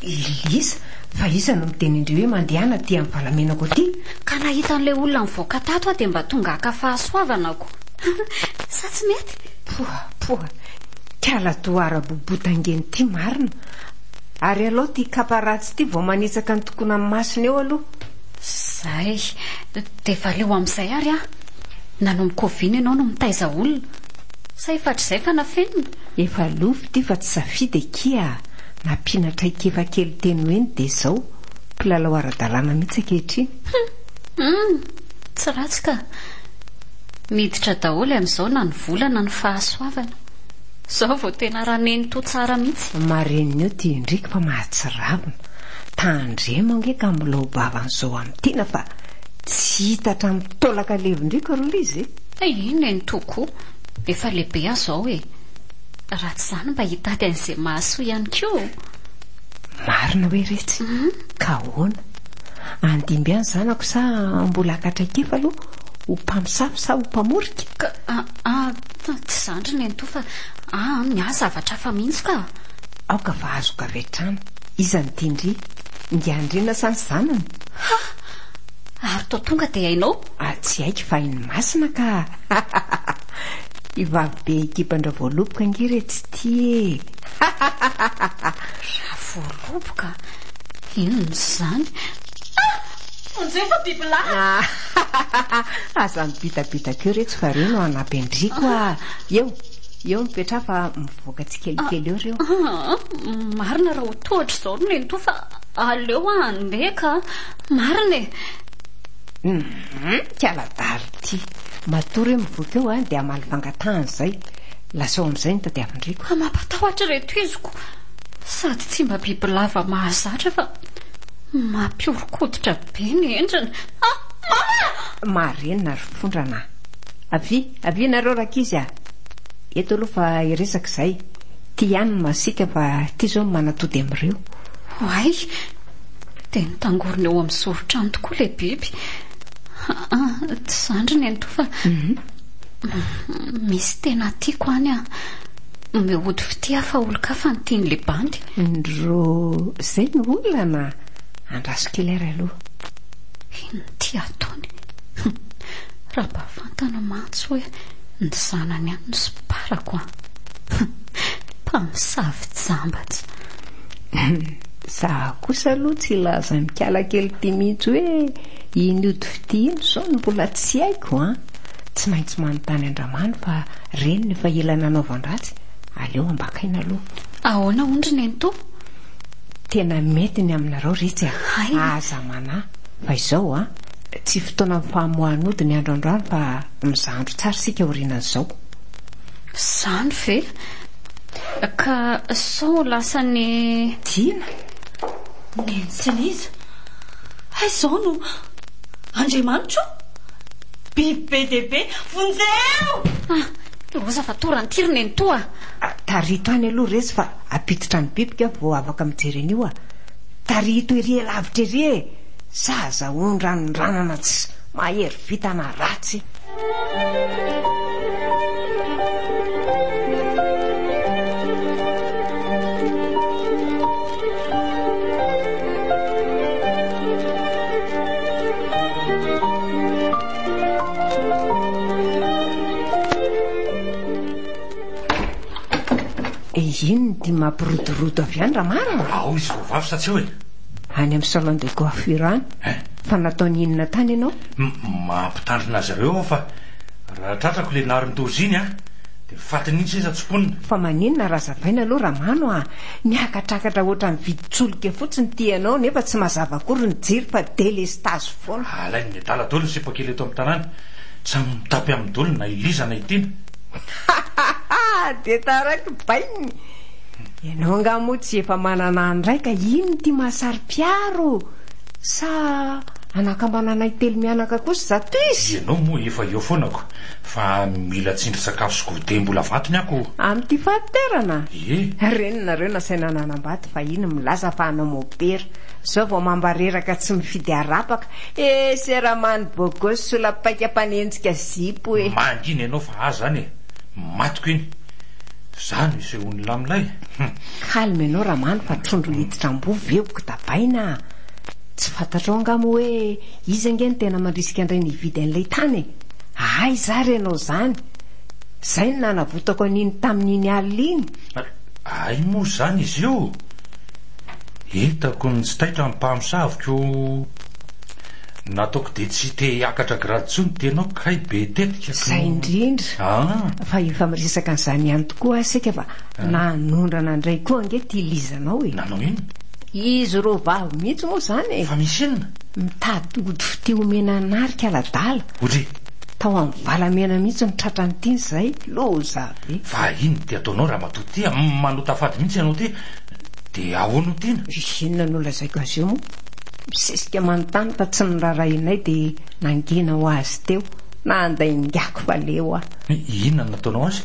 Elisa fa iza no miteny indreo hoe mandehana ty amin'ny valamenako ty ka nahita an'ilay olona mivoaka tato dia mba tonga haka fahasoavanako sa tsy mety poa kalatoara bobotangeny ty marina ary aloha ty kaparatsy ty vao manitsaka ny tokony amin'ny masina eo aloha zay dia valeo amin'izay ary nanomikoviana ianao no mitaiza olona sa efatr'izay fa nafenina efa lovy ty fa tsy safidy kia nampinatra ikefa kely teny hoeny dia zao mpilalao ara-dalàna mihitsy ankehitriny tsy ratsy ka miditra daholo amin'izao na ny volana ny fahasoavana zao vao tena raneny to tsara mihitsy marenina eo ty indrika fa mahatsiravina tandremange ka milaobavan'izao amin'ny tiana fa tsy hita hatramin'ny taolaka levindrika rola izy iny ny toko efa lehibe azao raha tsy zany mba hitady an'izay mahasoa ihany koa marina hoe retsy ka hoana andimby any zanako sa mbola akatraikefa aloha ho mpamosafy sa ho mpamorika tsy zandry ny to fa miaza zavatra fa mihitsy ka aoka fa azoka avy hatrany iza ny tindry ngiandrina sa ny zanany ary tao tonga dia hainao tsy haiko fa iny masina ka ivavy be ekipandra voaloboka ngire tsy ty raha voaloboka inony zany onjay fa bibilahy aza mibitabitaka eo retsy fa reo no anampy andriko eo eo mipetra fa mivoaka tsy kelikely eo reo. Marina raha ho tohatra izao no nento fa aleo andeha ka marina kialadary ty matory hoe mivoaka eo dia amaly fangatahany izay lasa ao amin'izay ny tadiavindriko. Mampatahotra reto iziko sady tsy mba biby lava mahazatra fa mampiorokoditra be ny endriny. Marenina ry fondrana. Avy nareo rakizy eto aloha fa iresaka izay ty ihany no masika fa ty zao manatody amin'ireo. Ay dia nitangorona eo amin'ny sorotrano tokoa ilay biby. Tsy zandriny any to fa misy tena tiako any mehody fitia fa olo-ka fa nitian'le bandy. Ndro zay ny olana andraso kilera aloha. Ino ty ataony? Raha mba fantana mantsy hoe ny zanany any no siparako mpamosavy jambatsy. Za kosa aloha tsy laza mikala kely ty mihitsy hoe iny ody fity iny sao no mbola tsy haiko tsy maintsy manontany Andramany fa reny nefa ilana anaovan-dratsy aleo ambakaina aloha. Ahoana ondriny eny to? Tena mety ny aminareo ritsy aza manà fa izao tsy fotoana fahamohan'ody ny androandroany fa mizandro tsara sika orinan'izao. Zany ve? Ka sao lasa ny tiana nentsiniza izao no Andriamanitro biby be dia be vonjeo roza fa torany tiriny eny to tarito any aloha resy fa apititra ny bibika vao afaka mijery an'io tarito ery lavitra ery zaza ondranondranana tsy mahery vitana ratsy. Ino ty mampirodorodo avy any raha marina? Ao izy vavy sa tsy hoe any amin'ny salon de coiffure any fa nataony inona tany ianao? Mampitandrina azy ireo fa raha tratrako le narin-doziny dia fatiny iny sisa tsoponina. Fa maninona raha zavaina aloha Ramano miakatrakatra ohatry ny viditsoloka fotsiny ty ianao nefa tsy mazava akory ny jiry fa délestage foana. Alainy ny daladolo sepakely eto amin'ny tanàna tsy mitapy amin'ny dolo na ilizana itiana. Dia taraky bainy ianao angamo tsy efa manana andraika ino ty mahasari-piaro sa anakambananay telo mianaka kosa zato izy. Ianao moa efa eo foanako fa mila tsindry sakafo sy gouté mbola vatony ako amin'ity fahaterana. Renonareo nasaina nanambady fa ino milaza fa hanao mopera zao vao mambareraka tsy mifidy arapaka seramany bogos solapaika mpanenjika zipo manginy ianao fa aza any matiko iny zany isehony lamilay. Kalma ianao Ramano fa trondro hiditra ambo veoko tabaina tsy fantatrao angamo hoe izy ange ny tena mandrisika andray ny hividy an'ilay tany ay zary ianao zany zay ny nanavotako an'iny tamin'iny alina iny. Ay moa zany izy io hitako ny tsy taitra mpahamosaviko nataoko dia tsy te hiakatra graditsony tenao kay be tetika zay indrindra fa efa miresaka an'izany ihany tokoa asika fa nanondrana indray koa ange ty ilizanao nanao ino? Izy ro vavy mihitsy moa zany fa misy inona? Mitady ody fity omena narika aladala ohatry tao amin'ny valamena mihitsy nitratra nytiny zay loza be. Fa ino ty ataonao raha matoty manotafady mihitsy ianao ty dia ahoana tiana? Inona no lazaiko azy io moa misesika manontany fa tsy nirarahinay dia nangina ho azy teo na anday ngako fa leo inona nataonao azy?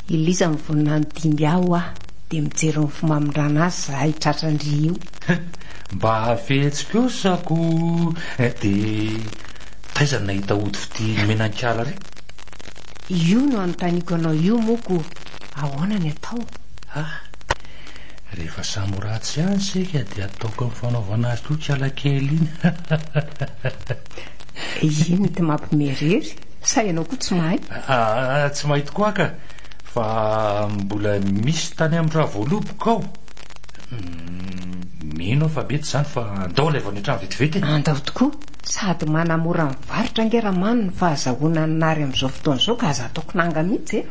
Iliza mivonina ny dimby aho dia mijery ny fomamindrana azy zahay tratrandry io. Mba hafetsipesako dia taiza nahita ody fity menankala re? Io no anontaniako anao io moko ahoana ny atao? Rehefa samoratsy any sika dia ataoko amin'ny fanaovana azy toa kiala kely iny. Ino ty mampimerery sa ianao koa tsy mahay? Tsy mahay tokoa ka fa mbola misy tany amin'ny raha voaloboko ao. Mino fa bety zany fa andao lay vao ny trano vetivety. Andao tokoa sady manamora mivarotra nge Ramano ny fahazahoana ny nary amin'izao fotoana izao ka aza ataoko nanga mihitsy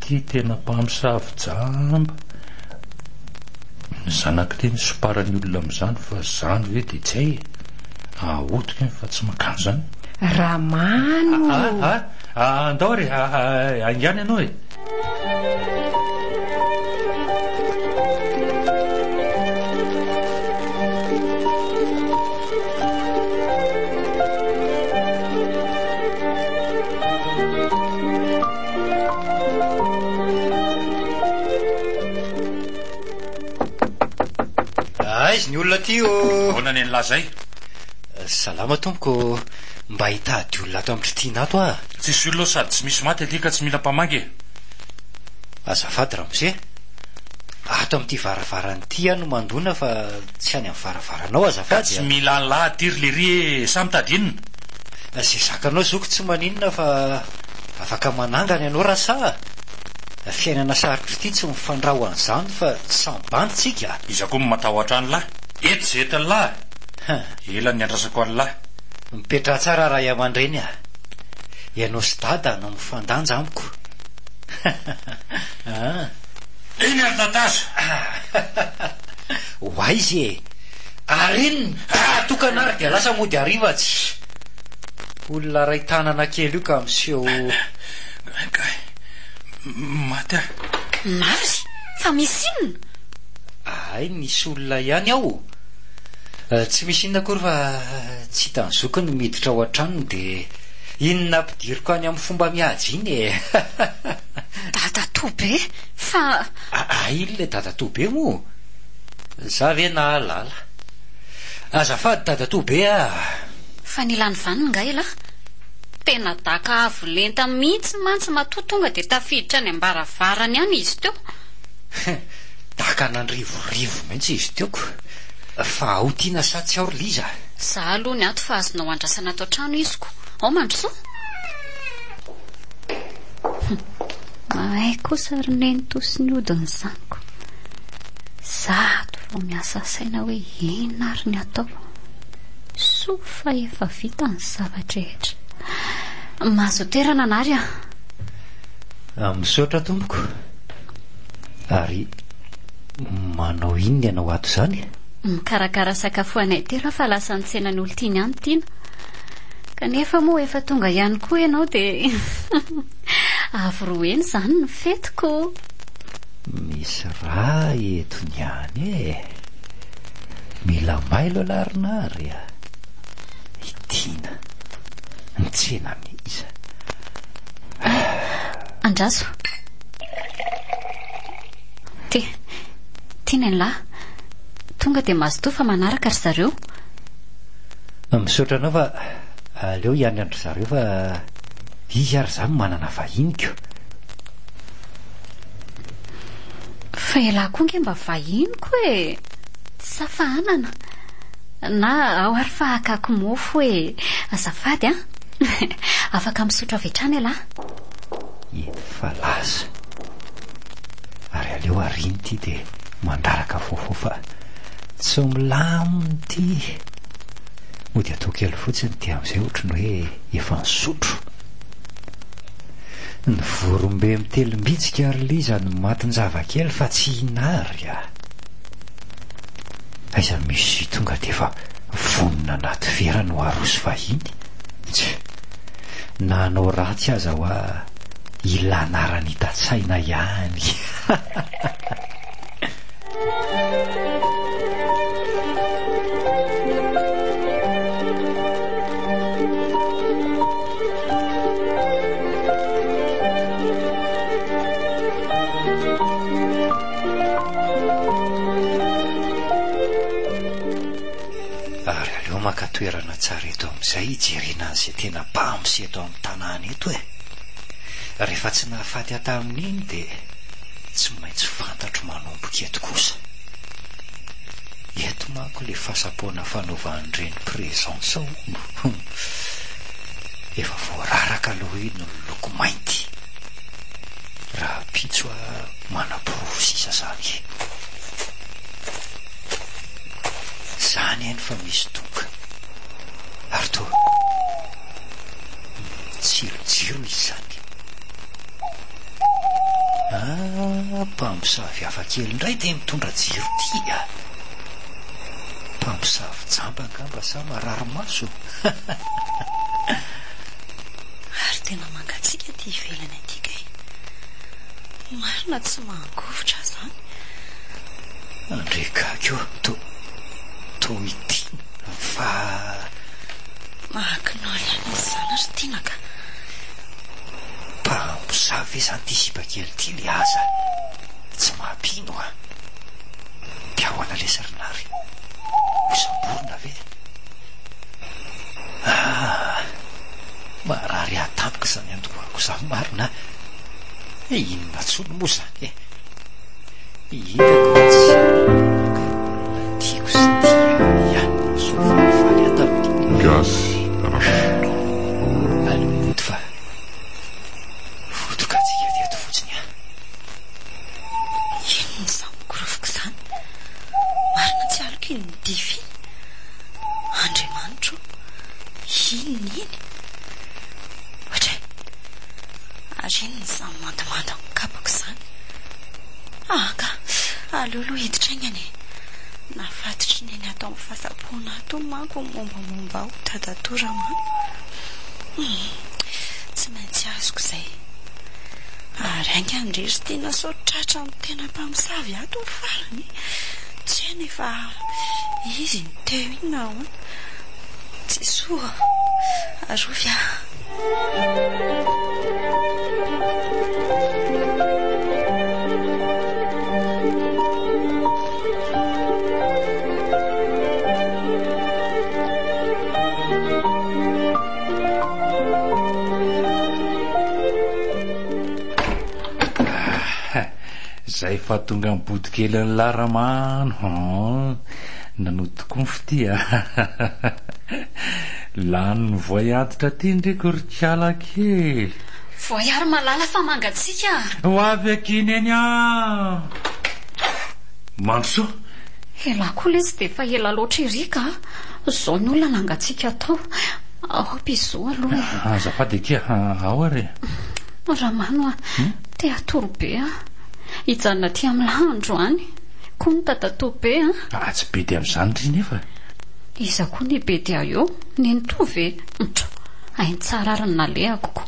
ity tena mpamosavy jamba. Ny zanako teny soparany olona amin'izany fa zany ve dia tsy hay ahotoka fa tsy makano zany. Ramano andao re angany ianao e. Izy ny olona ty o. Ahoana ny an'lazay? Salama tompoko, mba hitady olona ato amin'ny tritiana ato ah. Tsisy olona sady tsy misy maty aty ka tsy mila mpamangy. Azafady ramose, ato amin'ity varavarany ity no mandona fa tsy any amin'ny varavaranao azafady. Tsy mila an'lahy tiry lery samy tadinina. Zay zakanao zoko tsy maninona fa afaka manangana ianao raha sa. Fiainana sarotra ity tsy mifandraho an'izany fa sambantsika. Iza koa matahotra any lahy. Eto zay eto ny lahy. Ela ny andrasako any lahy. Mipetra tsara raha iamandreny ah. Ianao sy dada no mifandanja amiko. Eny ary tatazo. Hoay izy e. Arininy tokanary dia lasa mody arivatsy. Olona ray tanana kely io ka miseho. Maty ah. Mary, fa misy inona? Ay, misy olona ihany aho. Tsy misy inona akory fa tsy hitany zokony miditra ao an-tranony dia inona ampidiriko any amin'ny fomba miady iny e. Dadatobe, fa... Ay, le dadatobe moa. Za ve nahalala. Azafady dadatobe ah. Fa nilany vaniny nga ela? Tena daka avo lenta mihitsy mantsy matoa tonga dia tafiditra any ambaravarany any izy teo. Daka nandrivorivo mihitsy izy teoko. Fa ao tiana sa tsy ao liza. Za aloha ny ato fa azonao andrasana ato an-trano iziko. Ao mandrosoa. Mahay kosa roneny tosiny odiny zaniko. Zato vao miasa saina hoe inona ary ny atao. So fa efa vita ny zavatra rehetra. Mahazo toerana anary misaotra tompoko. Ary manao inona ianao ato zany? Mikarakara sakafo anay tera fa lasa nitsenany olo tiany any tiana. Kanefa moa efa tonga ihany koa ianao dia avy roeny zany ny fetiko. Misy raha eto niany e. Mila mailo alarinary a. Itiana nitsena mihiza. Andraso. Tiana ny lahy. Tonga dia mazotoa fa manaraka ry zareo. Misaotra anao fa aleo ihany andry zareo fa izy ary zany manana vahiniko. Fa ela koa nge mba vahiniko e. Safanana. Na ao ary fa hakako mofo e. Azafady a. Afaka misotra avetrany ela. Efa laza. Ary aleo ariny ty dia mandaraka fofo fa tsy milaminy ty. Mody atao kely fotsiny dia amin'izay ohatrany hoe efa nisotro. Ny vorombe mitelim-bitsika ary liza ny matin-java-kely fa tsy inary a. Aiza misy tonga dia efa vonona anaty vera no aroso vahiny. Na anao ratsy aza hoa ilanarany hitatsaina ihany. Ary aleo maka toerana tsara eto amin'izay hijerena an'izay tena mpamosy eto amin'ny tanàna eto e. Rehefa tsy nahafaty atamin'iny dia tsy maintsy fantatro manomboka eto kosa. Eto manko le fahasapoana fanaovan'ireny présence ao. Efa voararaka aloha iny ny loko mainty. Raha pitso manam-porofo sisa zany. Zany eny fa misy tonga. Ary to tsirojiro izy zany. mpamosavy hafakely indray dia mitondra jiro tia. Mpamosavy jambangamba sa marary maso. Ary tena mangatsika ty ivelany atika e. Marina tsy mangovotra zany. Andrekakio to ity fa mahakinaly any zany ary tiana ka. Mpamosavy izany ty sipakely ty le aza tsy mampino a. Piahoana lesarinary hosamborona ve. Marary atampoka zany andohako zany marina. Inona tsony moa zany hitako tsy tiako sy tia sofalifaly atamin'iny Gasy Rakoto. alomety fa fotokatsika teto fotsiny a. Inona izany mikorofoko zany? Marina tsy aloko iny ny diviny. Andriamanitro, inona iny? Ohatray, ary inona izany mandimanda mikapako zany? Ka aleoloha hiditra aingany e. Nafatotry ny eny atao amin'ny fahasapoana ato manko mombamomba ao dadatora mano. Tsy maintsy azoko izay. Ary ainga andrery tiana sotratra amin'ny tena mpamosavy ato ny farany. Tsy hainy efa izy ny teo iny ao. Jesoa, arovy aho. Zay fa tonga mibody kely ny laramano. Nanotoko ny fitya. Lany voayaditra ty ndreko rikiala kely. Voaiary malala fa mangatsika. Ho avy akiny eny a. Manso. Ela koa le tsy dia fa ela loatra erika. Zao ny olona nangatsika tao. Ao piso aloha. Azafady kia ao ary. Ramano te atoro be hijanona ty amin'ny lahandro any. Koa ny tatatoa be tsy be dia amin'izany ry nefa. Iza koa ny be dia eo ny nitovy ainy tsara ary ny nalehako.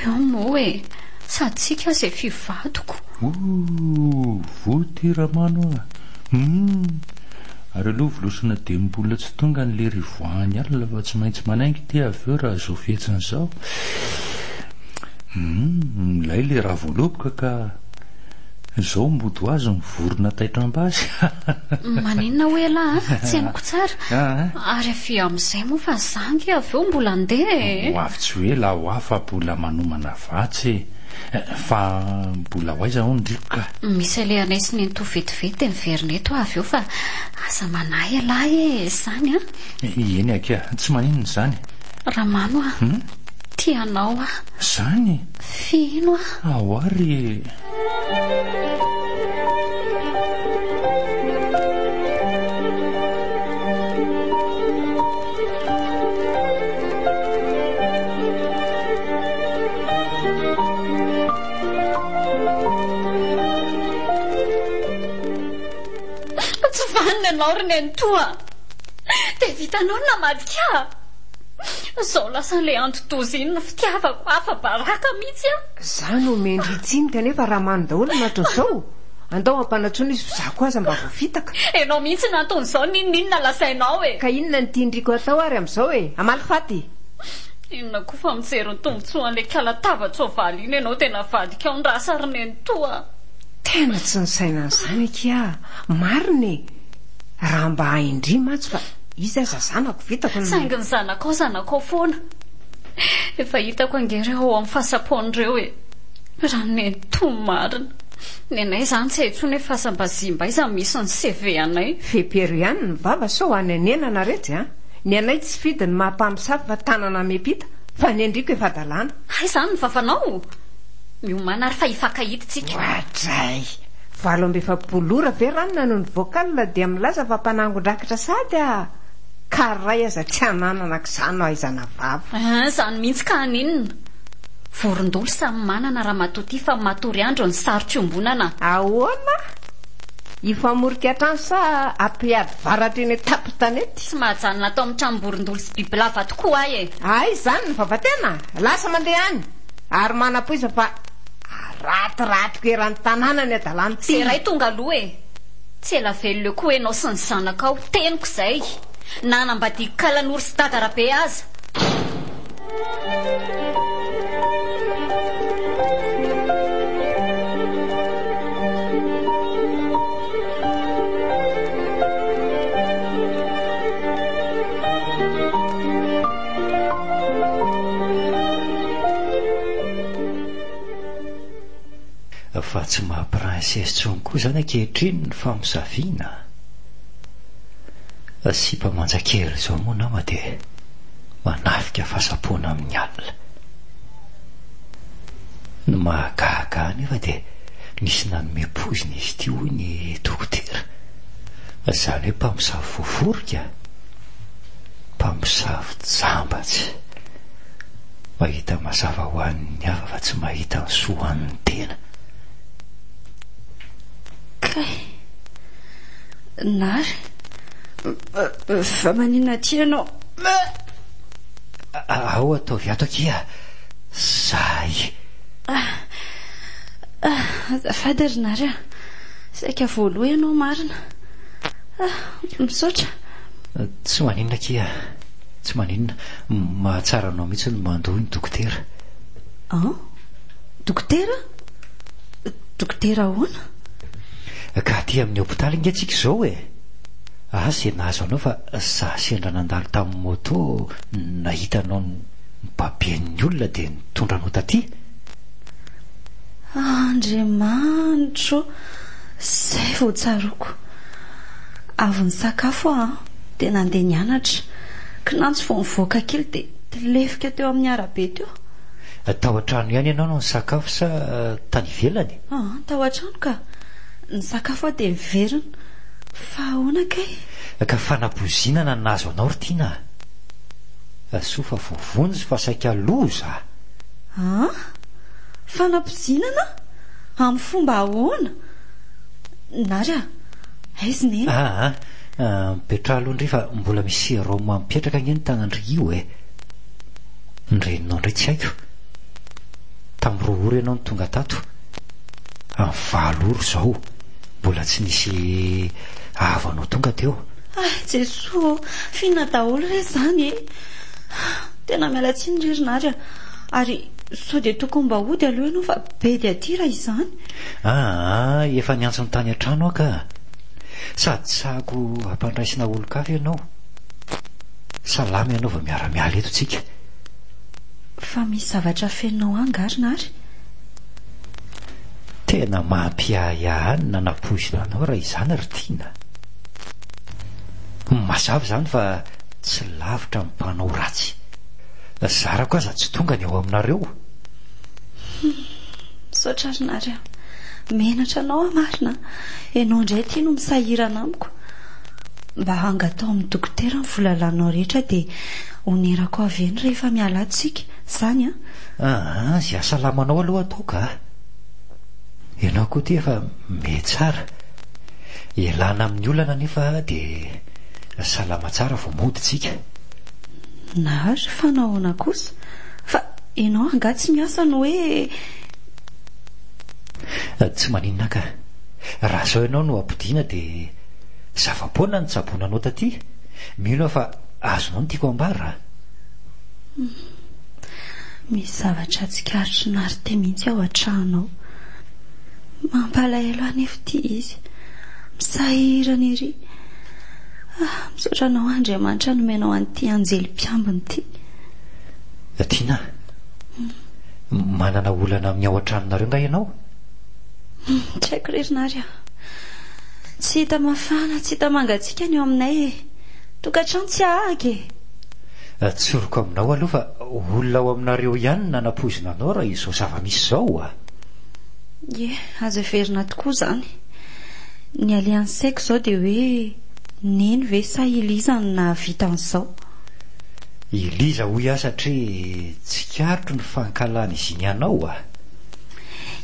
Eo moa hoe saditsika izay fivadiko. Voty ramano ary aloha volosina dia mbola tsy tonga n'le rivoany alina fa tsy maintsy manaingy ty avy eo raha zao fihetsin'izao. Milay le raha voaloboka ka zao mbodo ho azy mivorona taitram-basy. Maninona hoe lahy tsy hainiko tsara. Ary avy amin'izay moa fa zangy avy eo mbola andeha. Ho avy tsy hoe la ho afa mbola manomana vatsy fa mbola ho aiza ho ndriko ka. Misy alehanay sy nento vetivety ny verineto avy eo fa aza manahy lahy zany Eny akia tsy maninona zany. Ramano tianao zany fino ao ary. tsy vanina anao ry nentoa dia vitanao namadika. Zao lasa le antotozy iny ny fitiavako afa-baraka mihitsy Zany omendritsinika nefa raha mano daholo natao zao. Andao ampanatsoana izy zako aza mba voafitaka. Enao mihitsy nataon'izao ninona lasainao Ka inona ny tiandriko atao ary amin'izao amaly faty. Inona koa fa mijery ny tombotsoan'le kalatava-tsoavaly iny ianao tena vadika ao ny rasa ry nentoa. Tena tsy nisaina an'izany kia. Marina raha mba haindry matsy fa izy aza zanako vitako saingy ny zanakao foana. Efa hitako angereo ao amin'ny fahasapoan'ireo raha nentoa marina. Ny anay zany tsy haintsony hoe fahasambazimba iza misy ny CV anay. Fepero ihany ny vava sao any anenana retsy ny anay tsy fidy ny mahampamosavy fa tanana mepita fa ny andriko efa dalàna. Ay zany ny vavanao miomana ary fa hifakahiditsika. Wadray 7 ve ranona noho ny vocal dia milaza fa mpanangon-drakitra sady ka ray aza tsy hananana k'izany ahaizana vava. Zany mihitsy ka aninona vorondolo samy manana raha matoty fa matory andro ny sarotry-ombonana. Ahoana ifamorika trano sa ampiady varatra eny tapon-tanety? Tsy mahajanona atao amin'ny tranom-borondolo sy biby lava tokoa ahy e. Ay izany ny vavatena, lasa mandeha any ary manam-poiza fa ratroratroko eran'ny tanàna ny adalany ty. Seray tonga aloha e. Tsy ela velona koa enao sy ny zanakao, teniko izay. Nanambadiako kalan'ory sy dadarabe aza. Fa tsy maha-princesse tsony koa zany ankehitriny ny famosaviana. Sy mpamanjan-kery zao moa nama dia manafika fahasapoana amin'ny alina. Ny mahagaga nefa dia nisy nanome pozina izy ty hoy ny dokotera. Zany hoe mpamosavy voaforika, mpamosavy jambatsy. Mahita mazava ho an'ny hafa fa tsy mahita ny soa ho an'ny tena. Nary fa maninona ty ianao? Ao ataovy ato akia zay. Azafady ry Nary, saika voaloha ianao marina. Misaotra. Tsy maninona kia, tsy maninona. Mahatsara anao mihitsy ny mandoha ny dokotera. Dokotera? Dokotera ahoana? Ka ty amin'ny hôpitaly ingatsika izao e. Zay nahazo anao fa za sendra nandalo tamin'ny moto nahita anao ny baben'ny olona dia nitondra anao taty. Andriamanitro, zay vao tsaroko. Avy ny sakafo dia nandeha nianatra, kinantsy vao mivoaka kely dia lefika teo amin'ny arabe teo. Tao an-trano ihany ianao no sakafo sa tany ivelany? Tao an-trano ka. Ny sakafo dia miverina. Fa ahoana kay? Ka fanapozinana nazo anao ry tiana. Soa fa voavonjy fa saika loza. Fanapozinana? Amin'ny fomba ahoana? Nary aizy ne? Mipetraha aloha ndray fa mbola misy roma mipetraka ny tanandry io e. Ny reninao ndray tsy haiko. Tamin'ny 2 ora ianao ny tonga tato. Amin'ny 5 ora zao mbola tsy nisy havanao tonga teo. Jesoa, fina daholo re zany e. Tena miala tsiny ry Nary ary sao dia tokony mba hody aloha ianao fa be dia aty raha izany. Efa niantso ny tany an-trano ka. Sady tsako hampandraisina olo-kafa ianao. Salama ianao va miara-miala eto tsika. Fa misy zavatra fenao angary Nary? Tena mampiahiahy ny nanapozina anao raha izany ry tiana. Mazava zany fa tsy lavitra mpanao ratsy. Zarako aza tsy tonga ny ao aminareo. Misaotra ry Nary, menatra anao marina. Ianao indray ty no misahirana amiko. Mba hangatao amin'ny dokotera ny volalanao rehetra dia onerako avy eny rehefa miala atsika. Zany zay asalamanao aloha atao ka. Ianao koa ty efa metsara. Ialana amin'ny olana nefa dia salama tsara vao mody tsika. Nary fa nahoana kosa? Fa ianao anga tsy miasa no hoe... Tsy maninona ka. Raha zao ianao no ampidiana dia zava-poana ny tsabonanao taty. Mino fa azonao ny tiako ambara. Misy zavatra tsikaritry Nary te mihitsy ao an-tranao. Mampalahelo anefa ty izy. Misahirana ery. Misaotra anao Andriamanitra nomenao an'ity anjely mpiambiny ty. Tiana, manana olana amin'ny ao an-tranonareo nga ianao? Tsy haiko ry Nary. Tsy hita mafana, tsy hita mangatsiaka ny eo aminay e. Tokantrano tsy ahaka e. Tsoroko aminao aloha fa olona ao aminareo ihany nanapozina anao raha izao zava-misy izao azo everina tokoa zany. Ny aliany saiko zao dia hoe neny ve sa ilizany na vita an'izao. Eliza hoy aho satria tsy karotro ny fankalana izy iny anao a.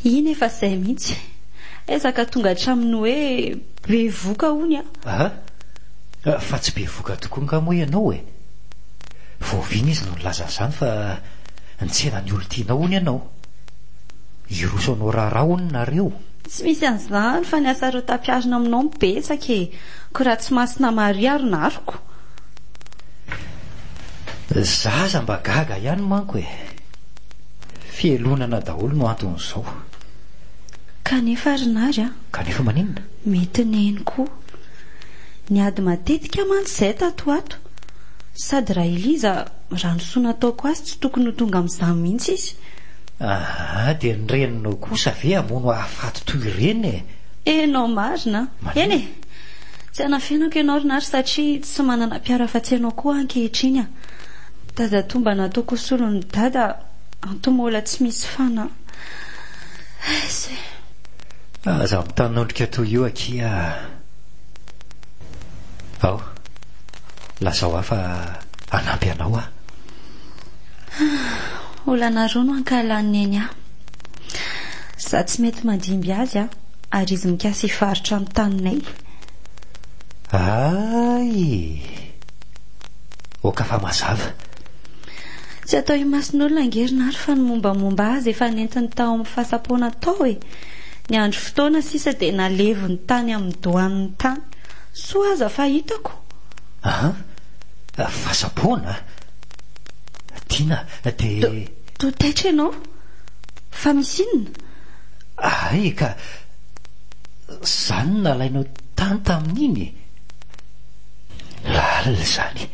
Iny efa izay mihitsy. Ezaka tonga hatraminy hoe be voka hony fa tsy be voka tokoa ngamo ianao e. Voaviana izy no nilazan'izany fa nitsena ny olo-tianao hony ianao. Iroso anao raharaha hony nareo. Tsy misy an'izany fa ny asareo tampiarina aminao mibetsaka e. Ko raha tsy masina mariaro naroko. Zaza mba gaga ihany manko e. Fielonana daholo no anton'izao. Kanefa rinary Kanefa maninona? mety neny koa. Ny ady matetika mantsy izay tatoato. Sady raha Eliza raha nosoana ataoko azy tsy tokony ho tonga amin'izany mihitsy izy. Dia ny reninao kosa ve hamono afaty toy ireny e. Enao marina. Eny e, tsy hanafenako ianao rinary satria tsy manana mpiara afa-tsy ianao koa ankehitriny a. Dada tomba nataoko solon'ny dada antomola tsy misy fana. Aza mitanondrika toy io akia. Ao, lazao afa anampy anao a. Olana roa no ankalan'ny eny aho. Za tsy mety mandimby azy ary izy mikasa hifaritra amin'ny taninay. Ay, oka fa mazava. Tsy atao imasin'olona angerinary fa ny mombamomba azy efa nentiny tao amin'ny fahasapoana tao e. Ny andro fotoana sisa dia nalevo ny tany amin'ny dohan'ny tany. Soa aza fa hitako. Fahasapoana? Tiana dia... Totaitra ianao? Fa misy inona? Ay ka zany nalainao tany tamin'iny. Lalina izany.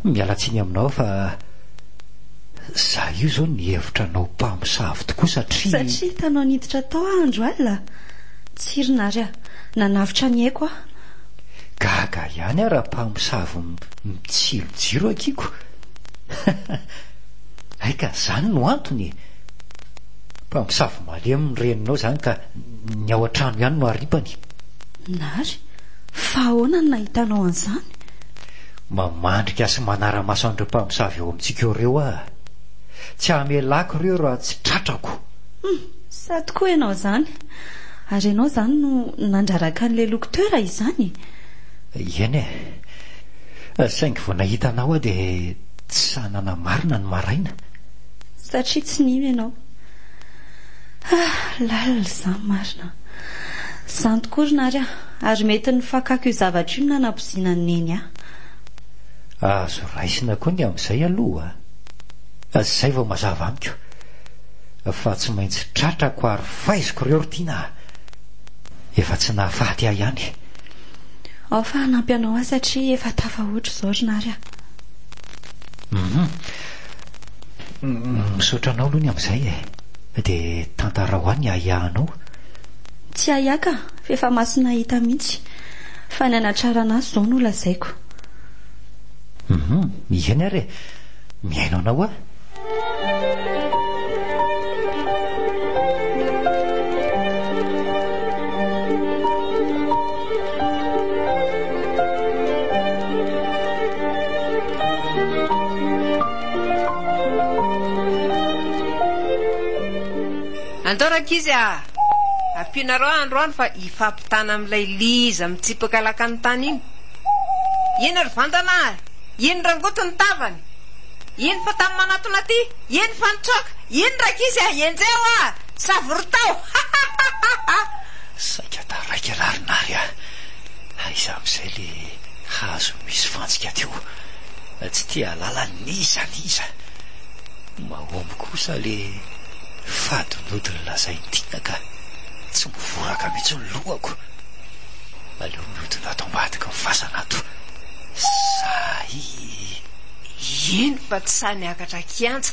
Mialatsiny aminao fa za io zao ny hevitranao mpamosavy tokoa satria hitanao niditra tao andro alina. Tsy rinary nanavitra ny haiko aho. Gaga ihany raha mpamosavy mitsilojiro akiko. Aika zany no antony. Mpamosavy malemy ny reninao zany ka ny ao an-trano ihany no aripany. Nary, fa ahoana no nahitanao an'izany? Mamandrika sy manara-maso an'ireo mpamosavy eo amintsika ireo a. Tsy hamelako ireo raha tsy tratrako. Sady koa ianao zany. Ary ianao zany no nandraraka an'ilay lokotera izany. Eny e, saingy vao nahita anao a dia tsy sanana marina ny maraina. Satria tsy nino ianao. Lalina izany marina. Izany tokoa rinary ary mety nifakako io zavatra io nanampoziana ny neny aho. Azo raisina koa ny amin'izay aloha. Izay vao mazava amiko. Fa tsy maintsy tratrako ary faiziko ireo tiana. Efa tsy nahafaty ahy ihany. Ao fa hanampy anao ahy satria efa tafahoatra izao rinary Misaotra anao aloha ny amin'izay e. Dia tantara ho any ahiahanao. Tsy ahiaka fa efa masina hita mihitsy. Fa ny anatrara anazy izao no lazaiko. Eny ary e, miaino anao a. Andorakizy ampianareo androany fa hifampitana amin'ilay Liza mitsipaka alaka ny tany iny. Iny ry vandana, iny rangoto ny tavany, iny fa tamin'ny manatona ty, iny fa nitsoaka, iny rakizy enjeo savoritao. Saika taraika larinary aiza amin'izay le hazo misy fantsika teo. Tsy tia lala niza. Mahomby kosa le fadinody ny lazainy tiana ka tsy mivoraka mihitsy ny lohako. Aleo mihodina ato ambadika mivasana ato. Iny fa tsy saniakatra kianja.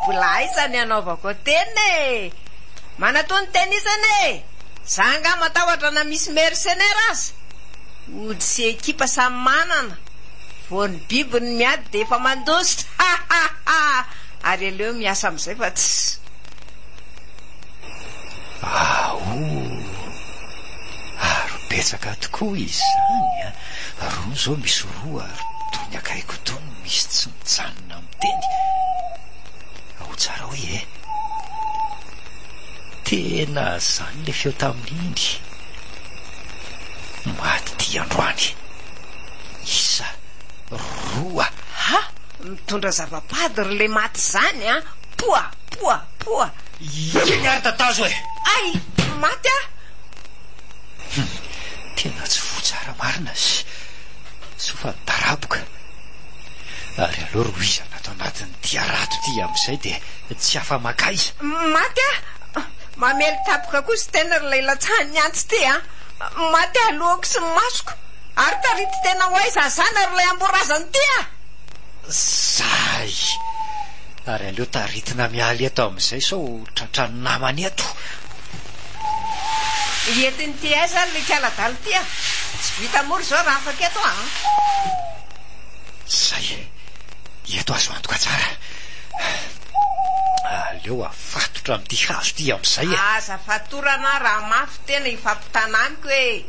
Mbola aizany anaovako teny. Manatony teny izany zanga matahotra na misy mercenaire azy. Ody sy ekipa samy manana. Vao ny biby ny miady dia efa mandositra. Ary aleo miasa amin'izay fa tsy. Ary betsaka tokoa izy zany. Roa zao misy roa ny akaiko to misy tsy mijanona miteny ao tsara hoe tena zany le feo tamin'iny maty ty androany isa roa ha mitondra zava-padry le maty zany a poa iny ary tatazo e ay maty a tena tsy votsara marina so fa daraboka ary aloha ro izana ato anatin'ny diarato ty am'izay de tsy afa-makaiza maty a mamely tapoka kosa tena rilay latsahany antsy ty a maty alohako sy masoko ary tarity tena hoaiza zany ary lay amborazany ty a zay ary aleo taritina mialy eto am'izay sao tratrany namany eto entiny ty aiza le kialadalo ty a tsy vita mory zao raha afaka eto a zay eto azo antoka tsara aleo afatotra am'ty hazo ty am'izay aza fatorana raha mafy tena ifampitana amiko hoe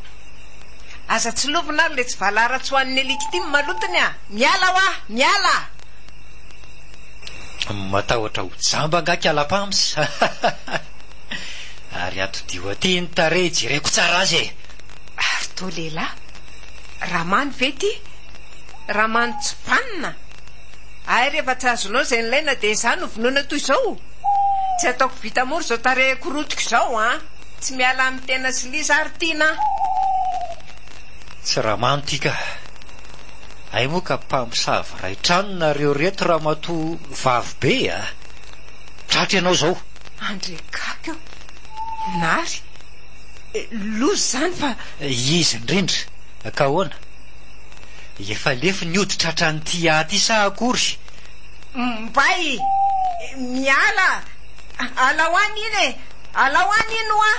aza tsy lovina ary le tsy valaratsy ho an'ny elikitimy malotiny a miala ho a miala matahotra ho jamba nga kiala-pamsy ary ato dio aty ny tare jereko tsara azy e ary to lehilahy raha many ve ty raha many tsy panina ay rehefa tsy azonao zay nilaina de zany novonoana toy izao tsy ataoko vita mory zao tare korotiko izao a tsy miala amin'ny tena sy lisa ary tiana tsy raha mano ty ka ay moa ka mpamosavy ray trano nareo reto raha mato vavy be a tratra ianao zao andrekako nary lozy zany fa izy indrindra ka hoana efa lefi ny oditra hatranyty aty sa akory mbay miala ala ho any iny e ala ho any iny ho a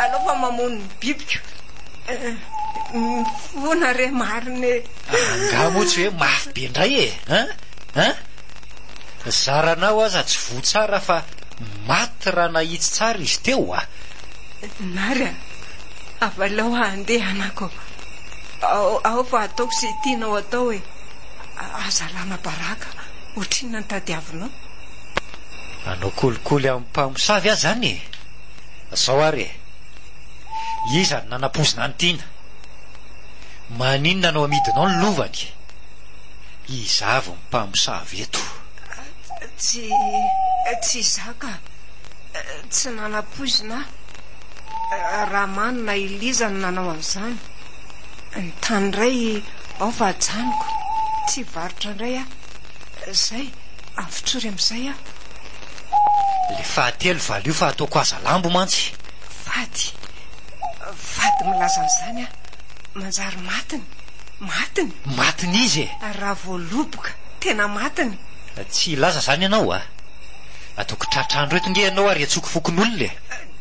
alao fa mamono ny bibiko mifona re mariny nga moa tsy hoe mafy be ndray e zaranao aza tsy vo tsara fa maty raha nahitsy tsara izy teo a nary a avalao andeha anako ao fa ataoko sy tianao atao hoe azalana baraka otrina ny tadiavinao anao kolikoly amin'ny mpamosavy azy zany e zao ary izany nanapozina anytiana maninona anao amidinao ny lovany izavy ny mpamosavy eto tsy zaka tsy nanapozina raha manina ilizany nanao an'izany ny tany ray ao fa ajaniko tsy varotra indray a zay avitsory am'izay a le fahatelo valio fa ataoko aza lambo mantsy fady milaza an'izany a manjary matiny izy e raha voaloboka tena matiny tsy laza zany ianao a ataoko tratrandro eto nge ianao ary atsokofokon'olona e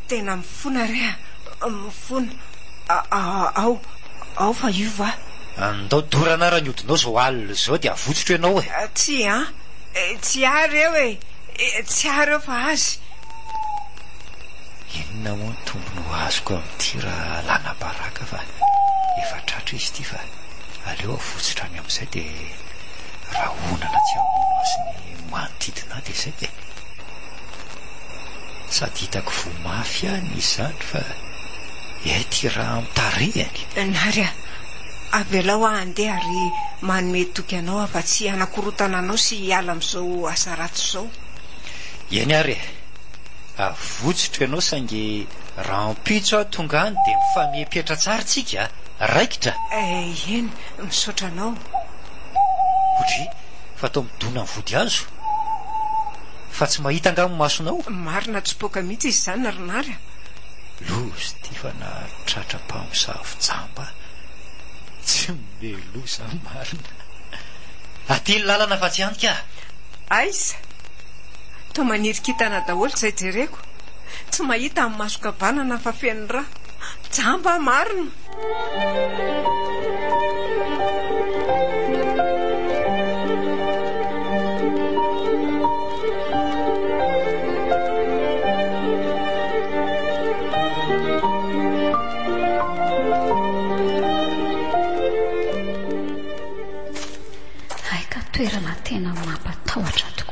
tena mifona re a mifona ao fa iova andao dorana raha ny odinao zao alina zao de avotsotro ianao e tsy ary eo e tsy ary eo fa azy inona moa ny tombony ho azoko amin'ity raha lana baraka fa efa tratra izy ty fa aleo avotsitra any am'izay de raha onana tsy amono azy ny manodidina de zay de sady hitako vo mafy any izy zany fa ety raha mitarehany nary a avelao a andeha ary manome toky anao afa tsy anakorotana anao sy hiala am'izao asa rato zao eny ary avotsitra ianao saingy raha mpitso a tonga any de mifamiepetra tsara tsika raikitra eny misaotra anao otry fa atao midona ny vody azo fa tsy mahita nga my masonao marina tsopoka mihitsy izy zany rinary a lozy ty fa na tratra mpamosavy jamba tsy mimeloza marina aty ny lalana fa tsy antika aiza to manirikitana daholo zay jereko tsy mahita amin'ny masokavanana fa fen'ny raha jamba marina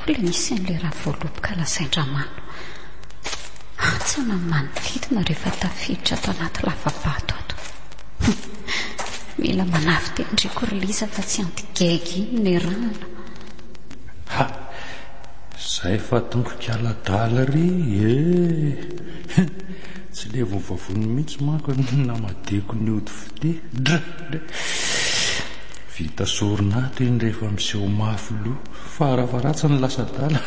le misy an'le raha voaloboka lasaindramano. Tsy manodidina rehefa tafiditra ato anaty lavabato ato. Mila manavy tendriko ry Lisa fa tsy antigaigy iny ny rana. Ha, zay fa tomboka aladala ry tsy le vovavony mihitsy manko namadeko ny ody fite vita sorinato iny rehefa miseho mafy lo farafaratsy ny lasa dala.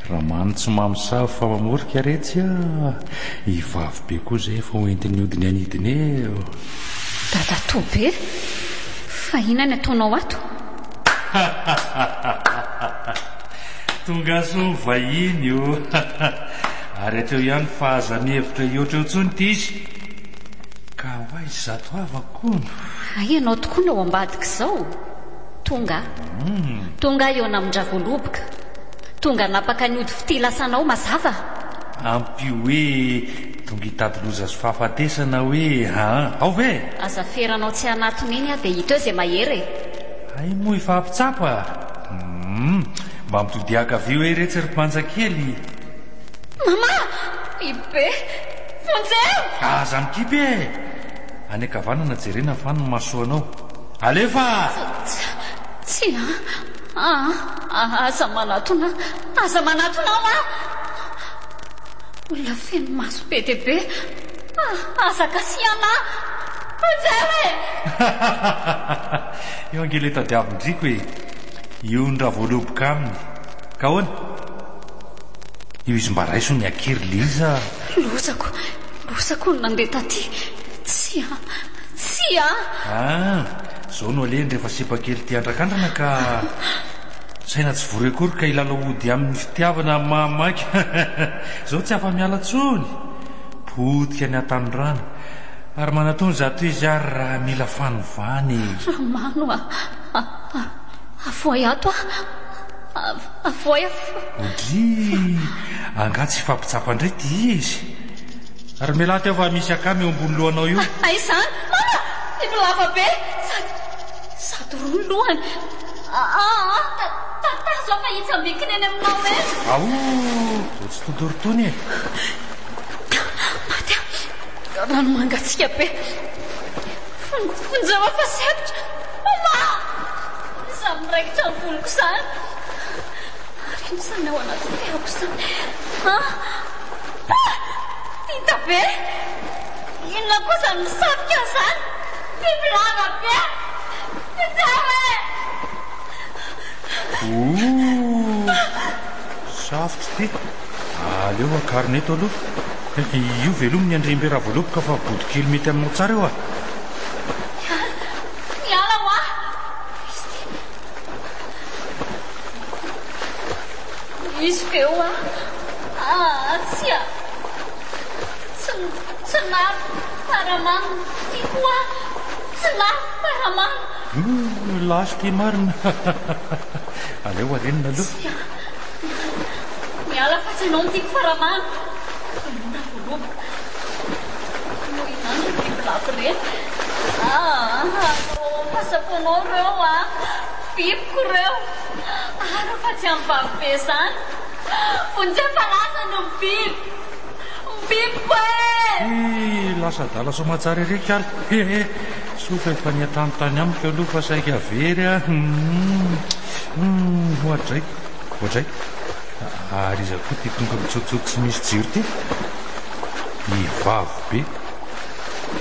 Raha manitsy mamosavy fa mamorika retsy hivavy be koa zay efa hoentin'ny odiny anidiny eo. Dadatobe, fa ina ny ataonao ato? Tonga so vahiny io. Ary atreo ihany fahazanevitra ioatra eo tsony ty izy. Ka hoay zato avakono. Ianao tokoa ny ao ambadika izao. Tonga tonga eo namindra voaloboka. Tonga napaka ny ody fitilasanao mazava. Ampy hoe tonga hitady loza sy fahafatesana hoe ao ve? Azaferanao tsy anatony iny dia hita eo izay mahery. Ay moa ifampitsapa. Mba mitodiaka avy hoe retsy ry mpanjakely. Mama! Ibe! Fonjeo! Aza mikipy any akavanana jerena fa ny masoanao. Alefa! Tsy aza manatona olona feno maso be dia be. Aza kasiana Fonjeo e! Io angely tadiavindriko hoe io ny raha voaloboka aminy. Ka hoana? Io izy mba raiso ny akery Liza. Losako ny nandeha taty. Tsy zao no aleny rehefa sepakely ty andrakandrana ka saina tsy vorekory ka ilala ody amin'ny fitiavana mamaky. Zao tsy afa-miala tsony. Potika ny atany-drano ary manatony zato izy ary raha mila fanovany. Ramano avoay ato avoay odry anga tsy fampitsapa indray ty izy ary melaty ao fa misy akamy eo ambony lohanao io. Aizany mana ino lava be sady roa ny lohany. Tatazo fa hitsambikiny eny aminao e. Ao zao tsy todoritony Matya rano mangatsika be. Fonjeo fa sefitra mama izaho miraikitra ny voloko izany. Rino izany ao anaty teako izany. Hita be inona kosa misafika izany. Bibilava be Fonjeo safotra ty. Aleo akaroneto aloha. Io velomy ny andrimbe raha voaloboka fa bodikely mety aminao tsara eo miala ho izy feo tsy na paramano tikoa tsy na paramano. Lasy ty marina. Aleo arenina aloha. Miala fa tsy anao mitiko faramano. Mora voaloboka. Moa inany bibilavo reny. Fasaponao reo bibiko reo. Ary fa tsy amin'ny vavibe izany. Fonjeo fa lasa no bibiko lasa dala somatsara ereky ary sofa efa ny atanontany amiko aloha fa saika avery ohatray ary iza koa ty tonga mitsotsoto tsy misy jiro ty ivavy be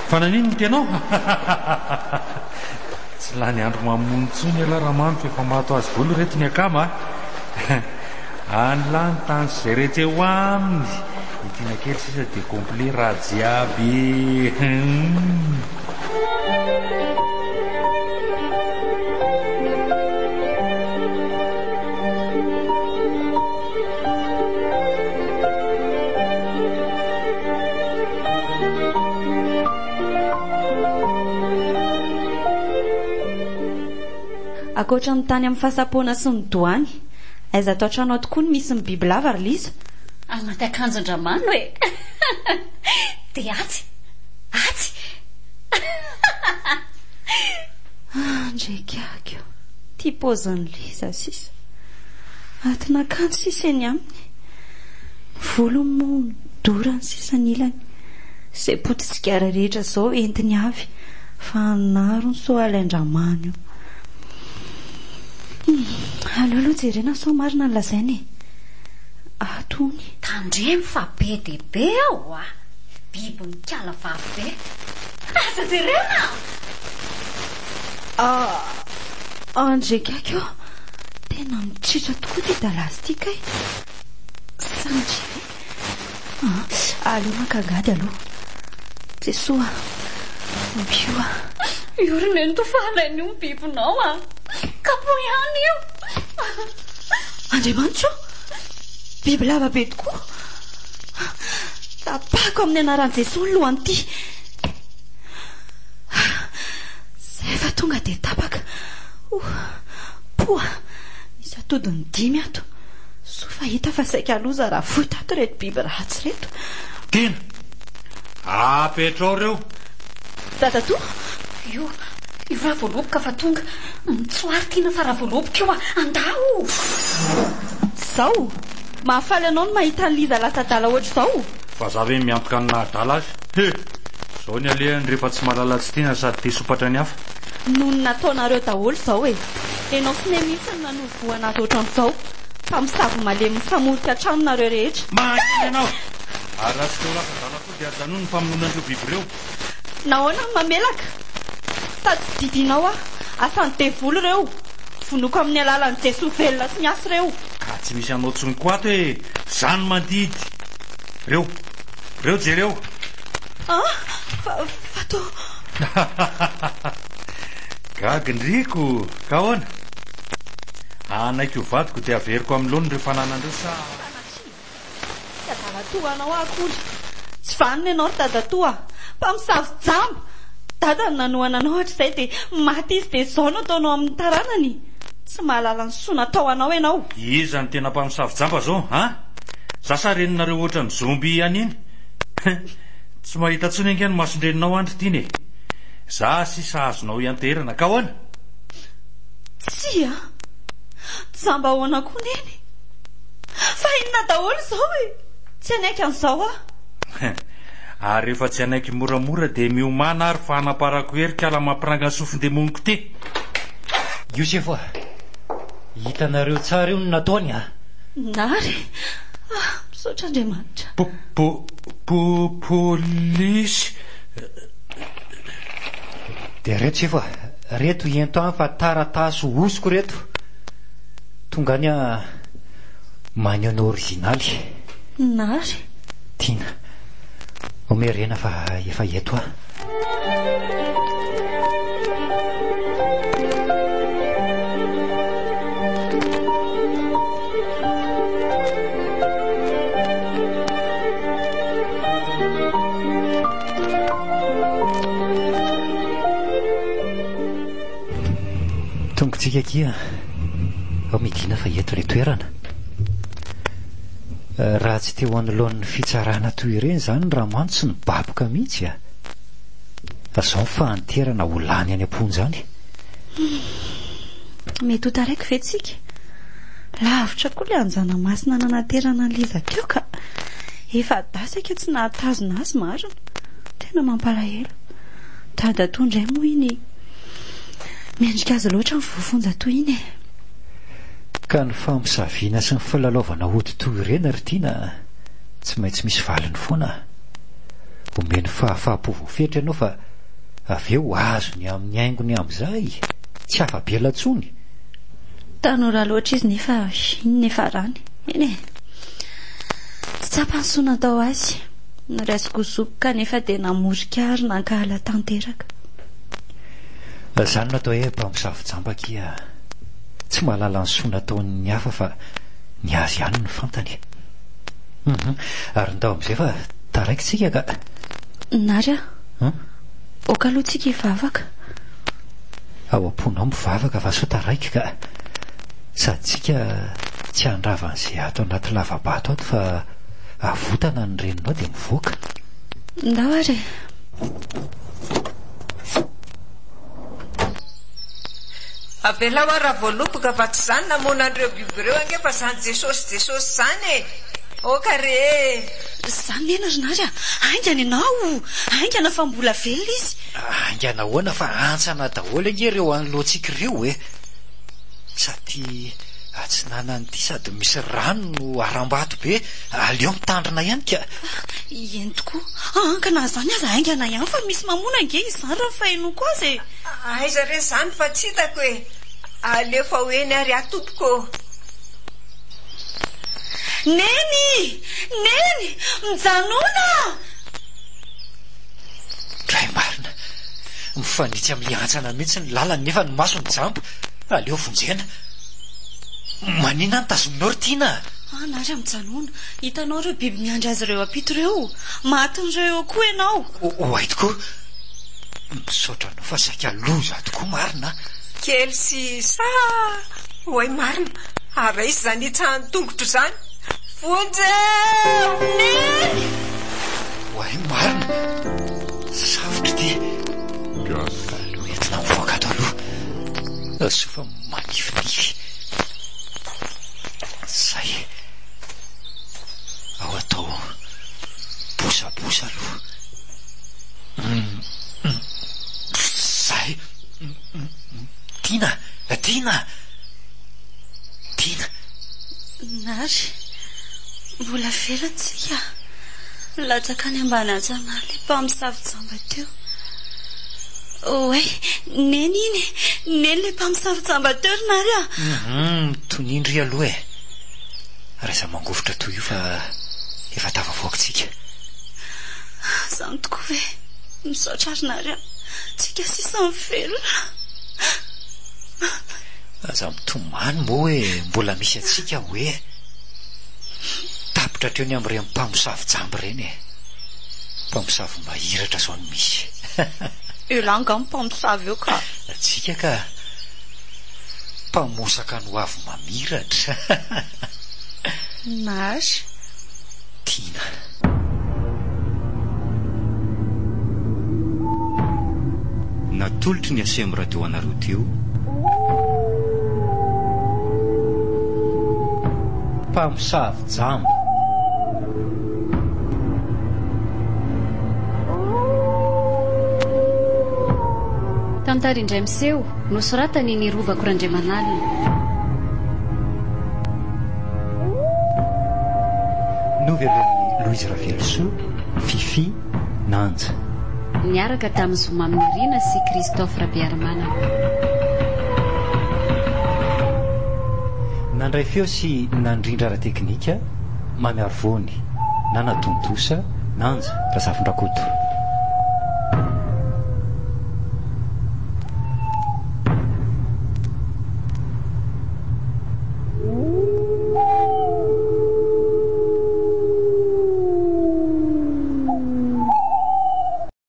fa nanino ny tenao. Tsy lany andro mamono tsony ala ramano fa efa mahato azy volo reto ny akama. Any lany tany zay rehetra eo aminy itiana kely sisa dia complet raha jiaby. Akoatra ny tany amin'ny fahasapoana sy ny doany aiza atao trano tokoa ny misy ny bibilava ry Liza. Anaty akanjon-dramano e. Dia atsy ndraiky akio ty paozin'ny Liza sisa Atinakanjo sisany aminy, volony moa dorany sisany ilany. Izay potitsikara rehetra zao entiny avy, fa narony so alaindramany io. Aloaloha jerena so marina ny lazainy. Atony tandremy fa be dia be ao a, biby mikala vavy be. Asa jerena andrekako tena mitritra tokoa ty dalastika e. Sanjy aleo mankangady aloha. Jesoa mbioa iorina ny tofalainy io bibinao a, kapo ihany io. Andriamanitro, biby lava be tokoa. Tapako amin'ny anaran'i Jesosy ny lohan'ity. Zay fa tonga dia tapaka. Poa, misy atodiny 5 ato. So fa hita fa saika loza raha fohy tato reto biby ratsy reto. Tena apetrao reo. Dadatoa, io raha voaloboka fa tonga mitsoary tiana fa raha voaloboka io a, andao. Zao mahafaly anao no mahita ny liza latadala ohatr' zao. Fa za ve miantoka ny nahadala azy. Zao ny alehany rehefa tsy mahalala tsy tiana sady te sopatra ny hafa. Noho ny nataonareo daholo zao e. Enao sy ne mihitsy ny nanovoana azy ohatran'izao, fa misavo malemy famorika atranonareo rehetra. Mahakiny ianao. Ary raha tsy teo lafadala koa dia adanono ny famononan'ireo biby ireo. Nahoana ny mamelaka? Sady tsy didinao asany devolo reo. Vonoko amin'ny alalan'i Jesosy velona sy miasy reo. Ka tsy misy anao tsony koa ato hoe zany mandidy. Reo jereo. Fato gagindriko ka hoana. Anaiky io vadiko dia averiko amin'ny lony rehefa nanandreo sa dadatoa anao akory. Tsy vaniny ianao ry dadatoa, fa misavo jamba. Dadany nanohana anao hatr'izay dia maty izy dia zao no ataonao amin'ny taranany. Tsy mahalala ny soa natao anao ianao. Iza ny tena mpamisavo jamba zao Zasa reninareo ohatra ny zomby ihany iny. Tsy mahita tsony ange ny masondreninao andro tiny e. Za sisa azonao ianterana ka hoana. Tsia jamba hoana koa neny. Fa inona daholo zao e. Tsy anaiky an'izao Ary rehefa tsy anaiky moramora dia miomana ary fa hanaparako herika ala mampiranga sofin-demoniko ty. Iosefo, hitanareo tsara io ny nataony Nary misaotra Andriamanitra. Polisy. dia reto sefa, reto ento any fa taratasy osiko reto. Tonga any maneho ny originaly. Nary tiana omerena fa efa eto tongotsika kia ao midina fa eto le toerana. Raha tsy teo anoloan'ny fitsarana toy ireny zany raha mantso ny baboka mihitsy zao fahanterana ho lany any am-pony zany. Mety ho taraiky vetsika. Lavitra koa le anjana masina nanaterana ny liza teo ka efa dasaka tsy nahatazona azy marina. Tena mampalahelo. Dadatoa indray moa iny miendrika azy loatra ny voafonja toy iny ka ny famisaviana sy ny filalaovana hody toy ireny ry tiana tsy maintsy misy valiny foana. Omeny fahafapo voafetra ianao fa aveo azony amin'ny haingony amin'izay tsy afa-be latsony. tanora loatra izy nefa nefa rany eny tsy tsapany soa natao azy niraisikozokoka nefa dia namorika ary nankahala tanteraka. Zany natao hoe mpamisavo-jamba kia tsy mahalala ny soa nataon'ny hafa fa ny azy ihany ny fantany. Ary ndao amin'izay fa taraikitsika ka Nary oka aloha tsika hivavaka. ao am-ponao mivavaka fa so taraiky ka sady tsika tsy handravan'izay ato anaty lavabato ato fa avotana ny reninao dia mivoaka. Ndao ary avela ho raha voaloboka fa tsy zany namona an'ireo biby ireo angefa zany jesosy zany e oka re zany nena ry nary a aingana ianao aingana fa mbola velona izy aingana hoana fa antsana daholo ange ireo anloantsika ireo e sady tsy nanany ty sady misy rano no aram-bato be aleo mitandrina ihany ka eny tokoa ankana zany aza aingana ihany fa misy mamona ange izany raha fahinoko azy e aiza re zany fa tsy hitako e aleo fa hoeny ary atompoko neny mijanona dray marina mifanitsy amin'ny antsana mihitsy ny lalany nefa ny maso ny jambo aleo vonjena manina ny tazominao ry tiana nary amin'janona hitanao ireo biby miandry azy ireo apito ireo matin'ireo koa ianao oay tokoa misaotra anao fa saika loza tokoa marina kely sy sa oay marina ara izy zany hitsahany tongotro zany vonjeny oay marina safotra ty aloha entina mivoaka ato aloha sofa manifinify zay ao atao bosabosa aloha zay tiana nary mbola velantsika latsaka any ambany atsana le mpamisavitsamba teo oay neny le mpamisavitsamba teo ry nary a tonindry aloha e raza mangovotra toy io fa efa tavavoakitsika zany tokoa ve misaotra ry nary a tsika sisa mivelona aza mitomany moa hoe mbola misy atsika hoe tapitra treo ny am'ireny mpamosavy-jamby ireny e mpamosavy mahiratra zao ny misy elanga mpamosavy eo ka atsika ka mpamosaka no avy mamiratra nary tiana natolotry ny asemo raha teo anareo teo mpamosavy-jambo tantara indray miseho nosoratany ny rovako randriamanalina novelon'ny Louise Ravelso Fifi Nanja niaraka tamin'ny Zoma Mirina sy Christophe Rabiarimana nandray feo sy nandrindra ara-teknika Mamy Arvony Nana Tontosa Nanja Razafindrakoto